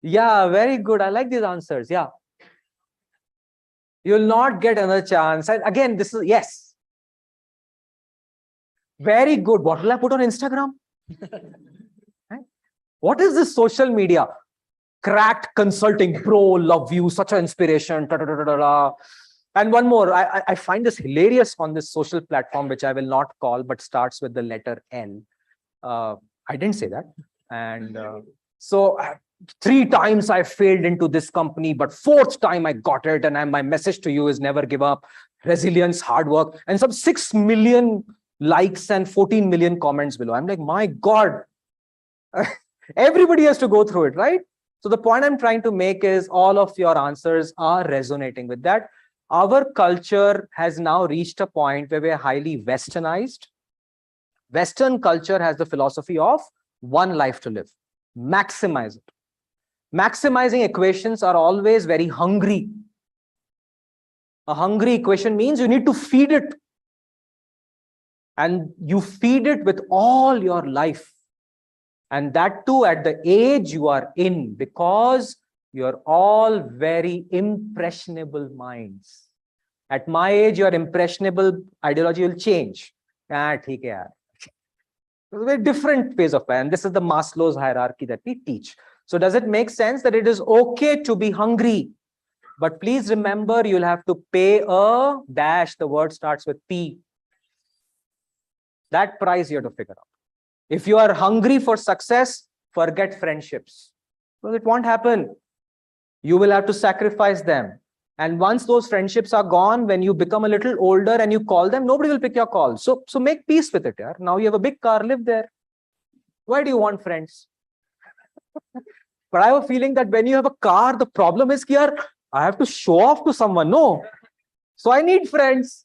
Yeah, very good. I like these answers. Yeah. You'll not get another chance. And again, this is, yes. Very good. What will I put on Instagram? Right? What is this social media? Cracked consulting, bro, love you, such an inspiration. And one more, I find this hilarious on this social platform, which I will not call, but starts with the letter L. I didn't say that. And so 3 times I failed into this company, but 4th time I got it. And my message to you is never give up, resilience, hard work, and some 6 million likes and 14 million comments below. I'm like, my God, everybody has to go through it, right? So the point I'm trying to make is all of your answers are resonating with that. Our culture has now reached a point where we're highly westernized. Western culture has the philosophy of one life to live. Maximize it. Maximizing equations are always very hungry. A hungry equation means you need to feed it. And you feed it with all your life. And that too at the age you are in, because you're all very impressionable minds. At my age, your impressionable ideology will change. Theek hai yaar. It's a very different phase of life. And this is the Maslow's hierarchy that we teach. So does it make sense that it is okay to be hungry? But please remember, you'll have to pay a dash. The word starts with P. That price you have to figure out. If you are hungry for success, forget friendships. Well, it won't happen. You will have to sacrifice them. And once those friendships are gone, when you become a little older and you call them, nobody will pick your call. So make peace with it. Yaar. Now you have a big car, live there. Why do you want friends? But I have a feeling that when you have a car, the problem is here, I have to show off to someone. No. So I need friends.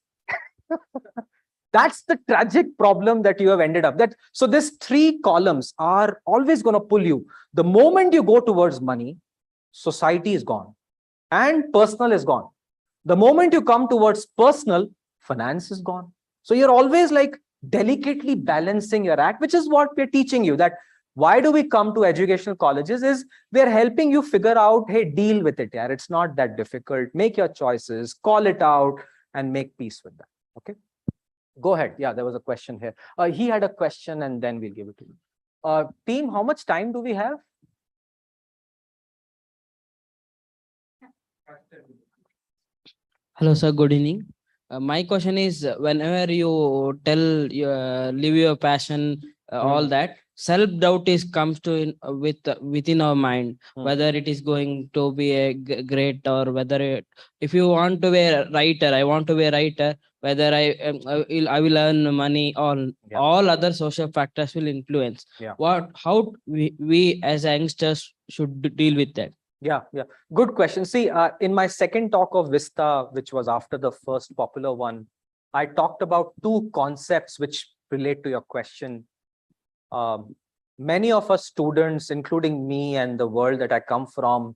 That's the tragic problem that you have ended up. So these 3 columns are always going to pull you. The moment you go towards money, society is gone and personal is gone. The moment you come towards personal, finance is gone. So you're always like delicately balancing your act, which is what we're teaching you. That why do we come to educational colleges is we're helping you figure out, hey, deal with it. Yeah, it's not that difficult. Make your choices, call it out, and make peace with that. Okay. Go ahead. Yeah, there was a question here. He had a question and then we'll give it to you. Team, how much time do we have? Hello, sir. Good evening. My question is, whenever you tell live your passion, all that self-doubt is comes to within our mind, whether it is going to be a great or whether if you want to be a writer, I want to be a writer, whether I will earn money or all other social factors will influence. How we as youngsters should deal with that? Yeah. Good question. See, in my second talk of Vista, which was after the first popular one, I talked about 2 concepts which relate to your question. Many of us students, including me and the world that I come from,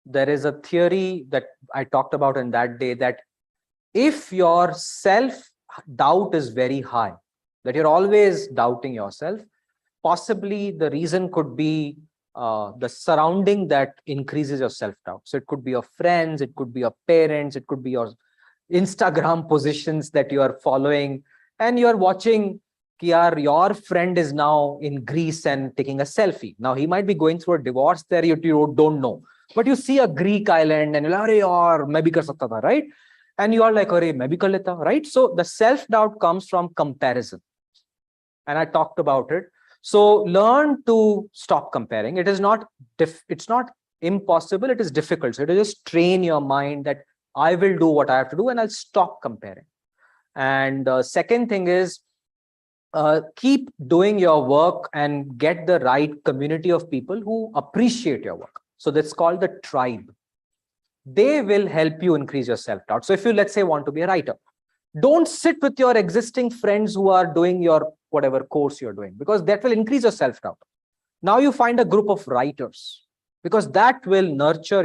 there is a theory that I talked about in that day that if your self-doubt is very high, that you're always doubting yourself, possibly the reason could be the surrounding that increases your self-doubt. So it could be your friends, it could be your parents, it could be your Instagram positions that you are following, and you're watching your friend is now in Greece and taking a selfie. Now he might be going through a divorce there, you don't know. But you see a Greek island and you're like, "Arey, main bhi kar sakta tha," right? And you are like, "Arey, main bhi kar leta," right? So the self-doubt comes from comparison. And I talked about it. So learn to stop comparing. It is not it's not impossible, it is difficult. So it is just train your mind that I will do what I have to do and I'll stop comparing. And second thing is keep doing your work and get the right community of people who appreciate your work. So that's called the tribe. They will help you increase your self-doubt. So if you, let's say, want to be a writer, don't sit with your existing friends who are doing your whatever course you're doing, because that will increase your self-doubt. Now you find a group of writers, because that will nurture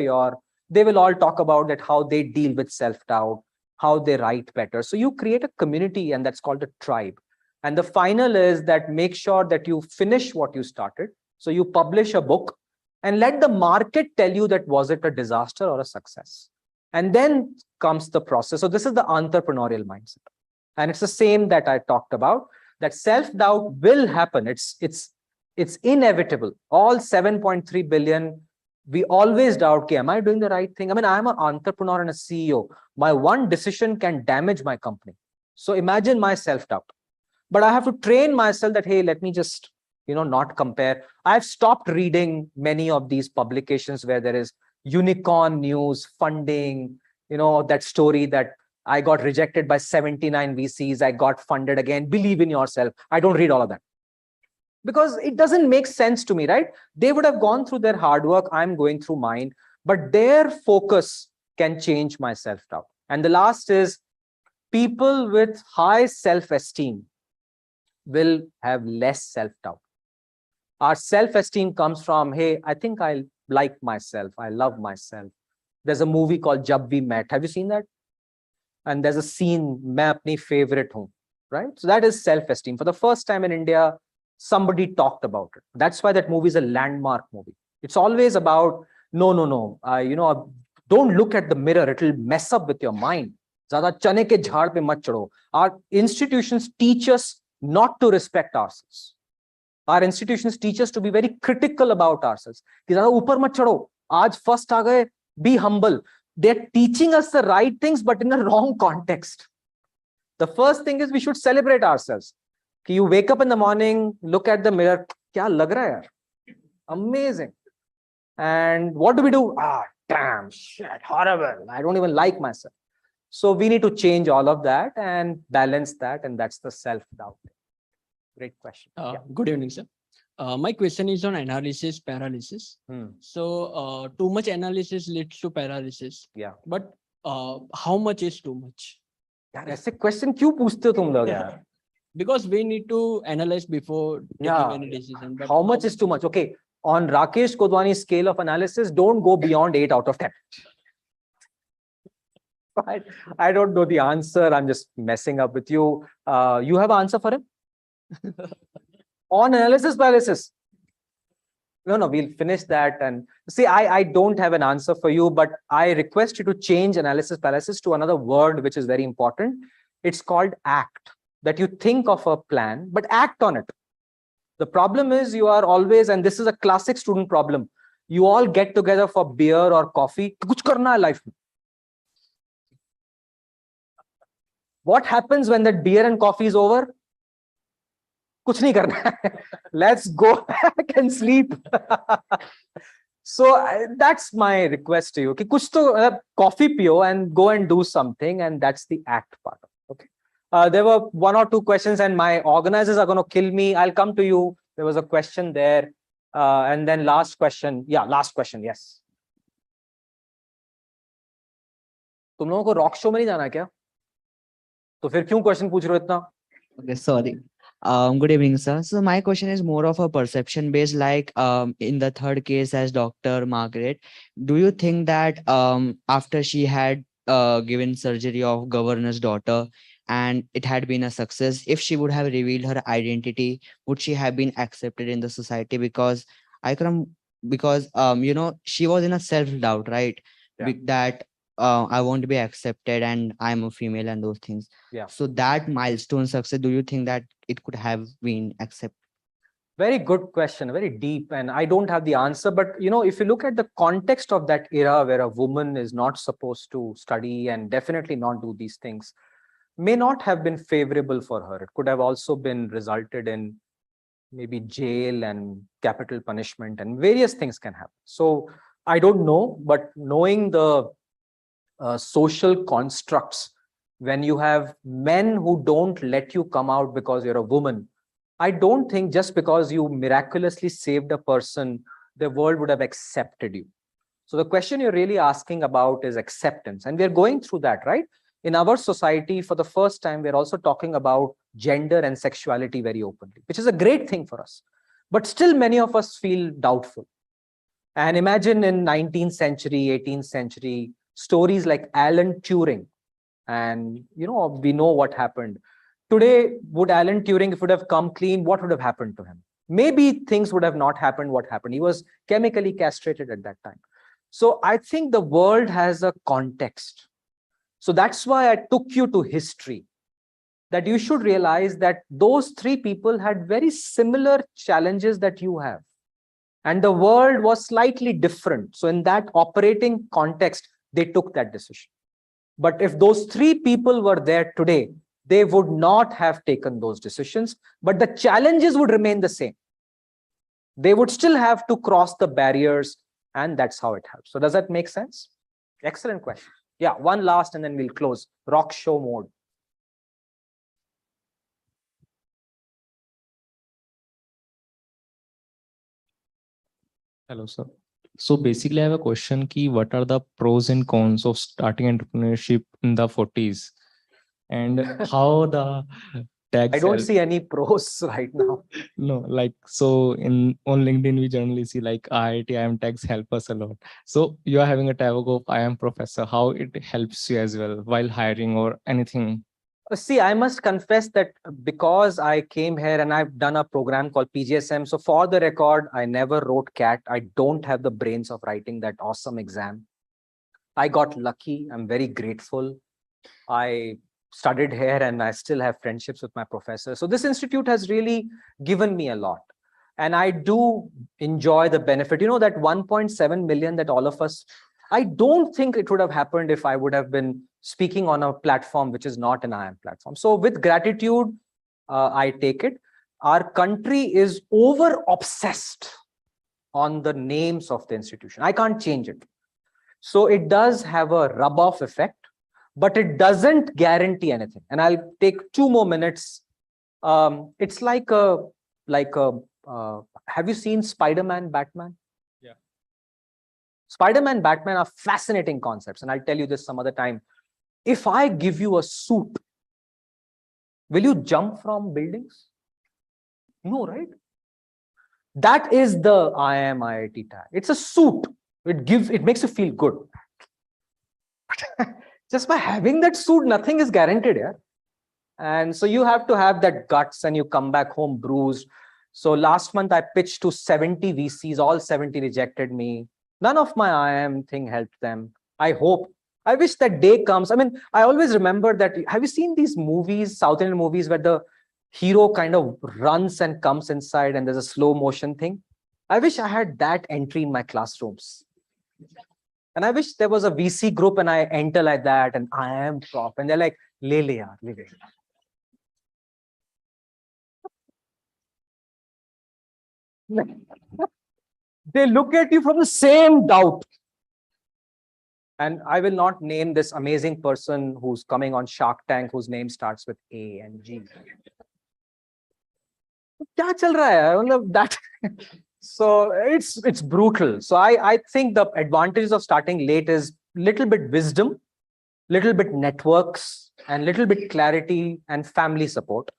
they will all talk about that, how they deal with self-doubt, how they write better. So you create a community, and that's called a tribe. And the final is that make sure that you finish what you started. So you publish a book and let the market tell you that was it a disaster or a success. And then comes the process. So this is the entrepreneurial mindset. And it's the same that I talked about, that self-doubt will happen. It's inevitable. All 7.3 billion, we always doubt, okay, am I doing the right thing? I mean, I'm an entrepreneur and a CEO. My one decision can damage my company. So imagine my self-doubt. But I have to train myself that, hey, let me just not compare. I've stopped reading many of these publications where there is unicorn news, funding, that story that I got rejected by 79 VCs, I got funded again, believe in yourself. I don't read all of that because it doesn't make sense to me, right? They would have gone through their hard work. I'm going through mine, but their focus can change my self-doubt. And the last is people with high self-esteem will have less self-doubt. Our self-esteem comes from, hey, I think I like myself. I love myself. There's a movie called Jab We Met. Have you seen that? And there's a scene, Main Apni Favorite Hoon, right? So that is self-esteem. For the first time in India, somebody talked about it. That's why that movie is a landmark movie. It's always about, no. Don't look at the mirror. It'll mess up with your mind. Zyada chane ke jhaad pe mat chadho. Our institutions teach us not to respect ourselves. Our institutions teach us to be very critical about ourselves. Ki zyada upar mat chadho. Aaj first aa gaye, be humble. They're teaching us the right things, but in a wrong context. The first thing is we should celebrate ourselves. Ki you wake up in the morning, look at the mirror. Kya lag raha hai yaar? Amazing. And what do? Damn, shit, horrible. I don't even like myself. So we need to change all of that and balance that. And that's the self-doubt. Great question. Good evening, sir. My question is on analysis paralysis. So too much analysis leads to paralysis. Yeah. But how much is too much? यार ऐसे question क्यों पूछते हो तुम लोग यार? Because we need to analyze before taking any decision. But how much is too much? Okay. On Rakesh Godhwani scale of analysis, don't go beyond 8 out of 10. I don't know the answer. I'm just messing up with you. You have an answer for him? On analysis paralysis. No, we'll finish that. And see, I don't have an answer for you, but I request you to change analysis paralysis to another word, which is very important. It's called act. That you think of a plan, but act on it. The problem is you are always, and this is a classic student problem, you all get together for beer or coffee. Kuch karna hai life mein. What happens when that beer and coffee is over? Kuch nahi karna hai. Let's go back and sleep. So that's my request to you. Ki kuch to coffee piyo and go and do something, and that's the act part. Okay. There were 1 or 2 questions, and my organizers are going to kill me. I'll come to you. There was a question there. And then last question. Yeah, last question. Yes. तुम लोगों को rock show में नहीं जाना क्या? तो फिर क्यों क्वेश्चन पूछ रहे हो इतना? Okay, sorry. Good evening, sir. So my question is more of a perception based, like in the third case as Dr. Margaret, do you think that after she had given surgery of governor's daughter and it had been a success, if she would have revealed her identity, would she have been accepted in the society? Because she was in a self-doubt, right? Yeah. That I won't be accepted and I'm a female and those things. Yeah. So that milestone success, do you think that it could have been accepted? Very good question, very deep, and I don't have the answer. But if you look at the context of that era where a woman is not supposed to study and definitely not do these things, may not have been favorable for her. It could have also been resulted in maybe jail and capital punishment, and various things can happen. So I don't know, but knowing the social constructs, when you have men who don't let you come out because you're a woman, I don't think just because you miraculously saved a person, the world would have accepted you. So the question you're really asking about is acceptance. And we're going through that, right? In our society, for the first time, we're also talking about gender and sexuality very openly, which is a great thing for us. But still, many of us feel doubtful. And imagine in 19th century, 18th century, stories like Alan Turing. And, we know what happened. Today, would Alan Turing, if it would have come clean, what would have happened to him? Maybe things would have not happened what happened. He was chemically castrated at that time. So I think the world has a context. So that's why I took you to history, that you should realize that those 3 people had very similar challenges that you have. And the world was slightly different. So in that operating context, they took that decision. But if those 3 people were there today, they would not have taken those decisions, but the challenges would remain the same. They would still have to cross the barriers, and that's how it helps. So does that make sense? Excellent question. Yeah, one last and then we'll close. Rock show mode. Hello, sir. So basically, I have a question: ki what are the pros and cons of starting entrepreneurship in the 40s, and how the tax? I don't see any pros right now. No, like so in on LinkedIn we generally see like IIT, IIM tax help us a lot. So you are having a tag of I am professor. How it helps you as well while hiring or anything? See, I must confess that because I came here and I've done a program called PGSM. So for the record, I never wrote CAT. I don't have the brains of writing that awesome exam. I got lucky. I'm very grateful. I studied here and I still have friendships with my professors. So this institute has really given me a lot. And I do enjoy the benefit. You know, that 1.7 million that all of us, I don't think it would have happened if I would have been speaking on a platform which is not an IIM platform. So with gratitude, I take it. Our country is over obsessed on the names of the institution. I can't change it. So it does have a rub-off effect, but it doesn't guarantee anything. And I'll take 2 more minutes. It's like a have you seen Spider-Man, Batman? Yeah. Spider-Man, Batman are fascinating concepts. And I'll tell you this some other time. If I give you a suit, will you jump from buildings? No, right? That is the IIM IIT tag. It's a suit. It makes you feel good. Just by having that suit, nothing is guaranteed here. And so you have to have that guts and you come back home bruised. So last month I pitched to 70 VCs, all 70 rejected me. None of my IIM thing helped them. I wish that day comes. I mean, I always remember that. Have you seen these movies, South Indian movies, where the hero kind of runs and comes inside and there's a slow motion thing? I wish I had that entry in my classrooms. And I wish there was a VC group and I enter like that and I am prop. And they're like, le yaar, le. They look at you from the same doubt. And I will not name this amazing person who's coming on Shark Tank, whose name starts with A and G. Kya chal raha hai? That. So it's brutal. So I think the advantages of starting late is little bit wisdom, little bit networks, and little bit clarity and family support.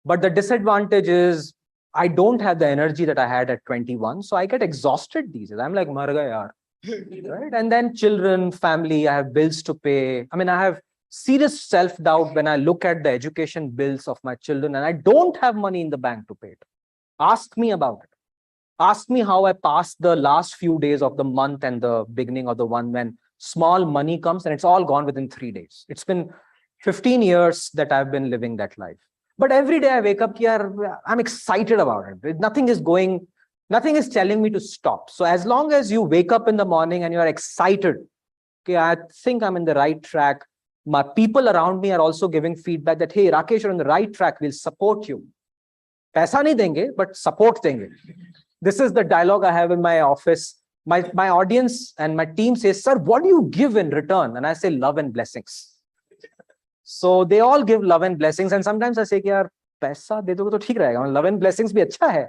But the disadvantage is I don't have the energy that I had at 21. So I get exhausted these days. I'm like, mar gaya yaar. Right? And then children, family, I have bills to pay. I mean, I have serious self-doubt when I look at the education bills of my children and I don't have money in the bank to pay it. Ask me about it. Ask me how I passed the last few days of the month and the beginning of the one when small money comes and it's all gone within 3 days. It's been 15 years that I've been living that life. But every day I wake up here, I'm excited about it. Nothing is telling me to stop. So as long as you wake up in the morning and you are excited, okay, I think I'm in the right track. My people around me are also giving feedback that, hey, Rakesh, you're on the right track. We'll support you. Paisa nahi denge, but support denge. This is the dialogue I have in my office. My audience and my team says, sir, what do you give in return? And I say, love and blessings. So they all give love and blessings. And sometimes I say, yaar, paisa de doge to theek rahega. Love and blessings bhi acha hai.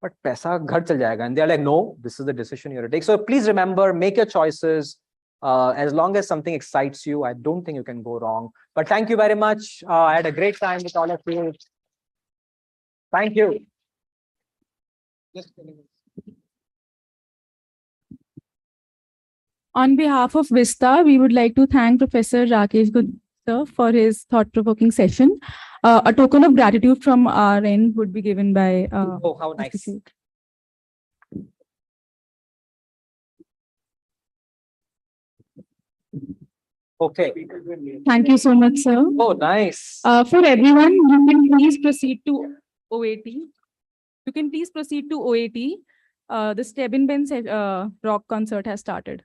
But paisa ghar chal jayega. And they're like, no, this is the decision you have to take. So please remember, make your choices. As long as something excites you, I don't think you can go wrong. But thank you very much. I had a great time with all of you. Thank you. On behalf of Vista, we would like to thank Professor Rakesh Godhwani for his thought-provoking session. A token of gratitude from our end would be given by Oh, how nice. Institute. Okay. Thank you so much, sir. Oh, nice. For everyone, you can please proceed to OAT. You can please proceed to OAT. The Stebin Benz rock concert has started.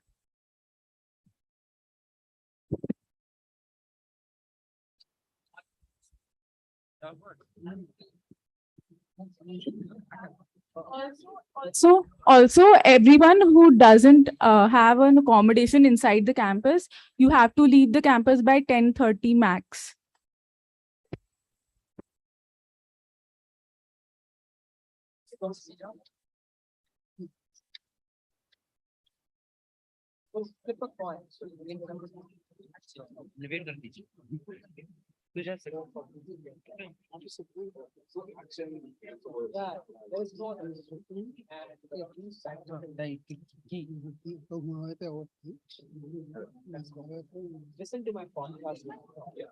Also, everyone who doesn't have an accommodation inside the campus, you have to leave the campus by 10:30 max. Listen to my podcast. Yeah.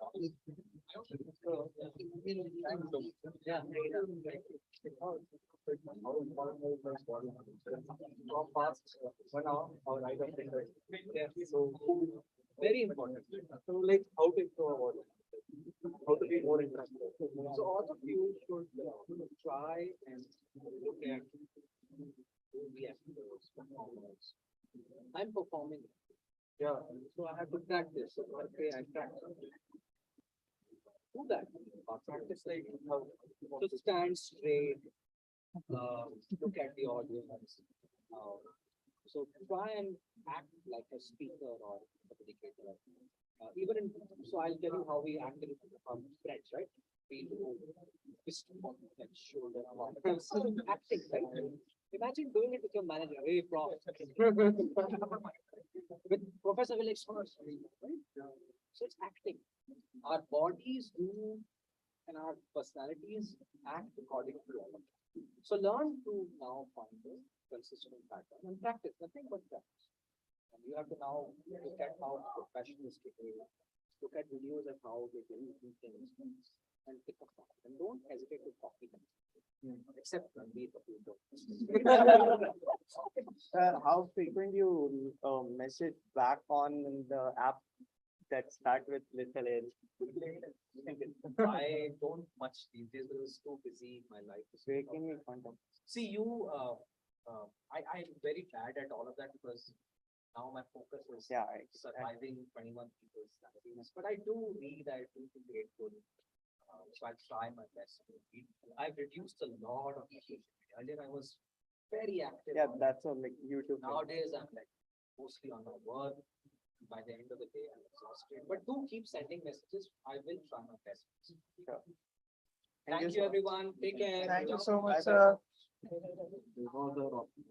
So very important. So like how to improve our body, how to be more interactive. So all of you should try and look at the actors, performers. I'm performing. Yeah. So I have to practice. Okay, I practice. Do that. Practice like how to stand straight. Look at the audience. So try and act like a speaker or a communicator. Even in, so I'll tell you how we act in French, right? We do fist bump and shoulder acting, right? Imagine doing it with your manager, very proud. With Professor will explain, right? So it's acting. Our bodies do and our personalities act according to our. So learn to now find a consistent pattern and practice, nothing but practice. And you have to now look at how professionals behave, look at videos of how they do things and pick up on it. And don't hesitate to copy them. Except when we How frequent you message back on the app that start with little L? I don't much these days because it's too busy. My life is Breaking me contact. See you. I'm very bad at all of that because now my focus is surviving 21 people's salaries. But I do read. I do feel grateful. So I'll try my best to read. I've reduced a lot of social media. Earlier I was very active. Yeah, on that's on like YouTube. Nowadays I'm like mostly on my work. By the end of the day, I'm exhausted. But do keep sending messages. I will try my best. Sure. Thank you, everyone. Take care. Thank you so much, Bye-bye. sir.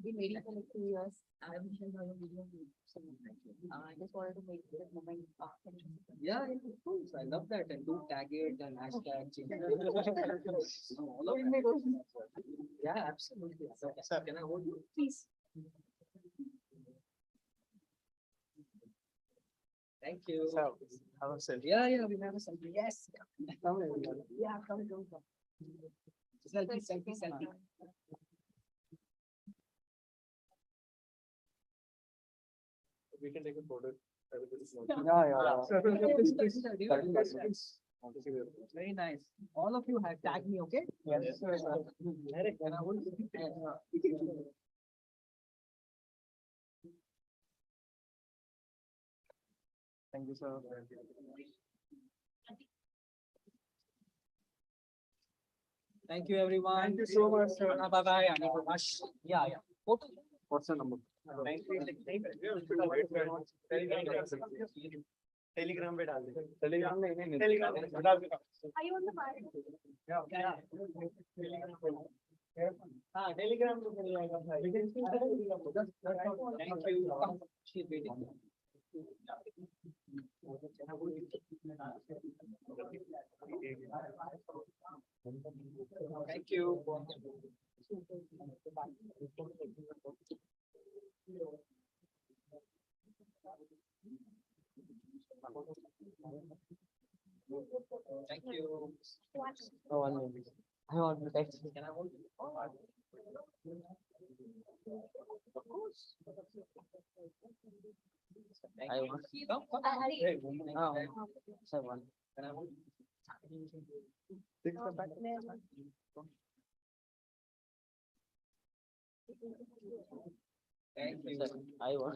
We made it for like 2 years. I wish I saw your video. I just wanted to make this moment. Yeah, of course. I love that. And do tag it and hashtag change. All of that. Yeah, absolutely. Sir, can I hold you? Please. Thank you. So, have a selfie. Yeah, we have a selfie. Yes. Come everyone. Yeah, come. Selfie. We can take a photo. Very nice. All of you have tagged me, okay? Yes. Eric, can I hold you? Thank you, sir. Thank you, everyone. Thank you so much, sir. Bye-bye. Yeah. Photo. What's the number? Telegram पे डाल दे. Telegram में नहीं. Telegram में डाल दे. Are you on the fire? हाँ, Telegram पे मिल जाएगा भाई. Thank you. She's waiting. Thank you. Thank you. Oh, 1 minute. I want to text. Can I hold you? Of course. Thank I you. want. Come. Hari. Oh, 7. Can I hold you? 6 the back. Thank you. I want.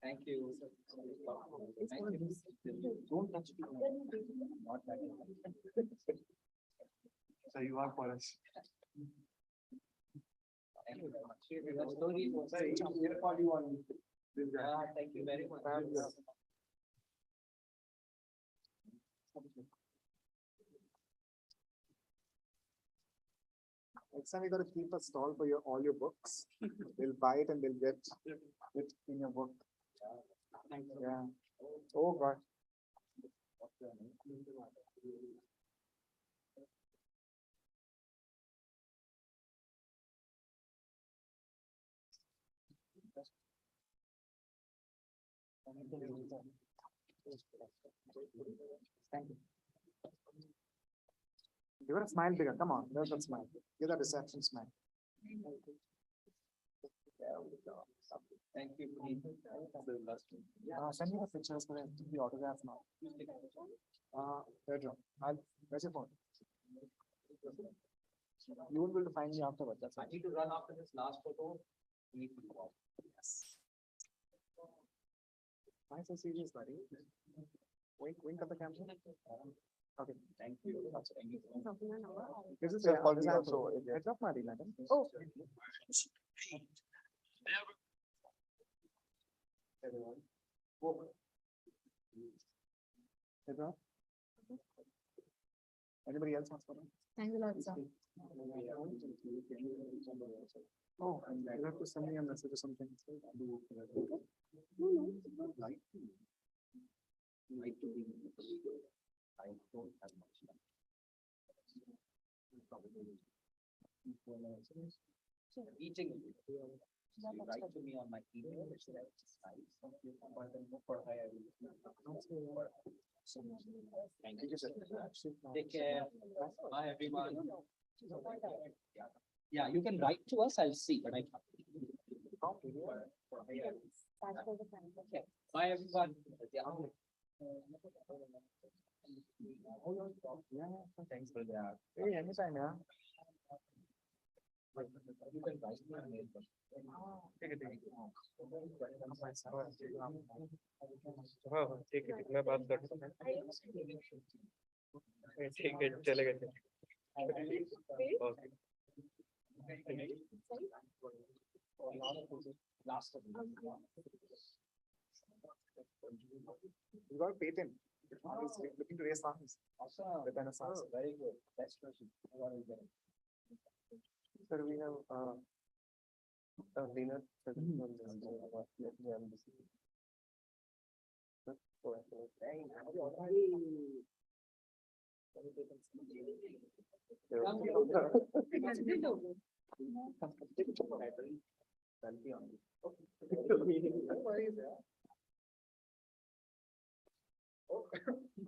Thank you. Don't touch me. Not that. So you are for us. Thank you very much. Your story was here for you on. Yeah, thank you very much. Next time you gotta keep a stall for your all your books. They'll buy it and they'll get it in your book. Yeah. Oh God. Thank you. You gotta smile bigger. Come on, there's that smile. Give that reception smile. Thank you. Send me the pictures for the autograph now. Pedro, where's your phone? You won't be able to find me afterwards. That's I fine. need to run after this last photo. We need to go out. Yes. Why so serious, buddy? Wink at the camera. Okay. Thank you. Thank you. This is your policy also. Heads up, Mari, madam. Oh. Everyone. Whoa. Heads up. Anybody else wants to? Thanks a lot, sir. Oh, you have to send me a message or something. Like to be. I don't have much time. Eating. You write to me on my email. It's nice. Thank you, sir. Take care. Bye, everyone. Yeah, you can write to us. I'll see, but I can't. Okay. Bye, everyone. Thanks for that. Hey, anytime, yeah. You can write my mail. ठीक है मैं बात करता हूँ ठीक है चले गए You got a patent. He's looking to raise funds. Awesome. The Renaissance. Very good. Best question. Sir, we have dinner.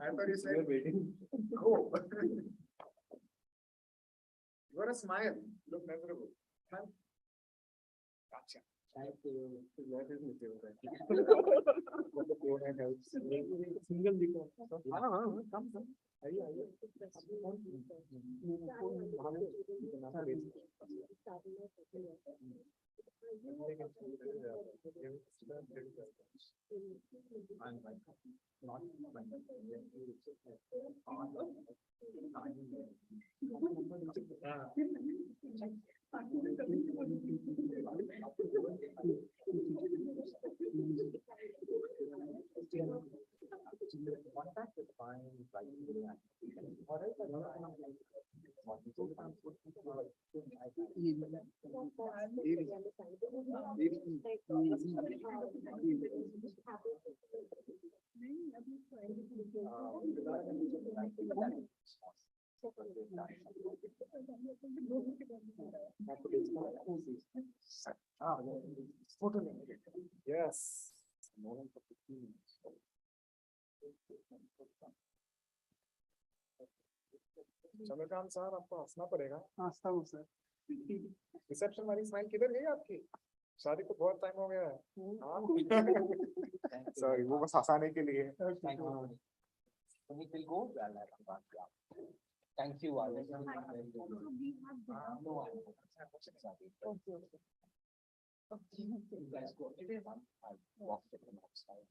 I thought you said waiting. Go. You gotta smile. Look memorable. Gotcha. Thank you. That is material. But the phone had helps. Single dico. Come. Contact is fine. Yes. Chandrakant sir आपको हंसना पड़ेगा. हंसता हूँ sir. Reception वाली smile किधर गई आपकी? शादी को बहुत टाइम हो गया है सॉरी वो बस हंसाने के लिए Puneet will go. Well, I come back. Yeah. Thank you. Always. No, you guys go. I'll walk to the outside.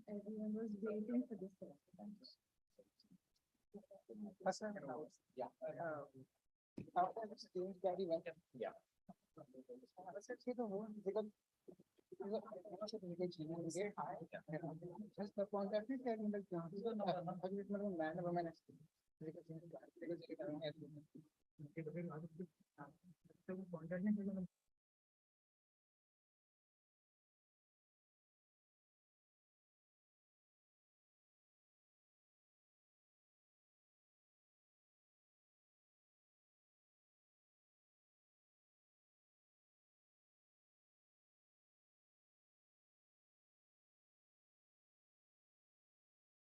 Everyone was waiting for this. Yeah. Yeah. Contact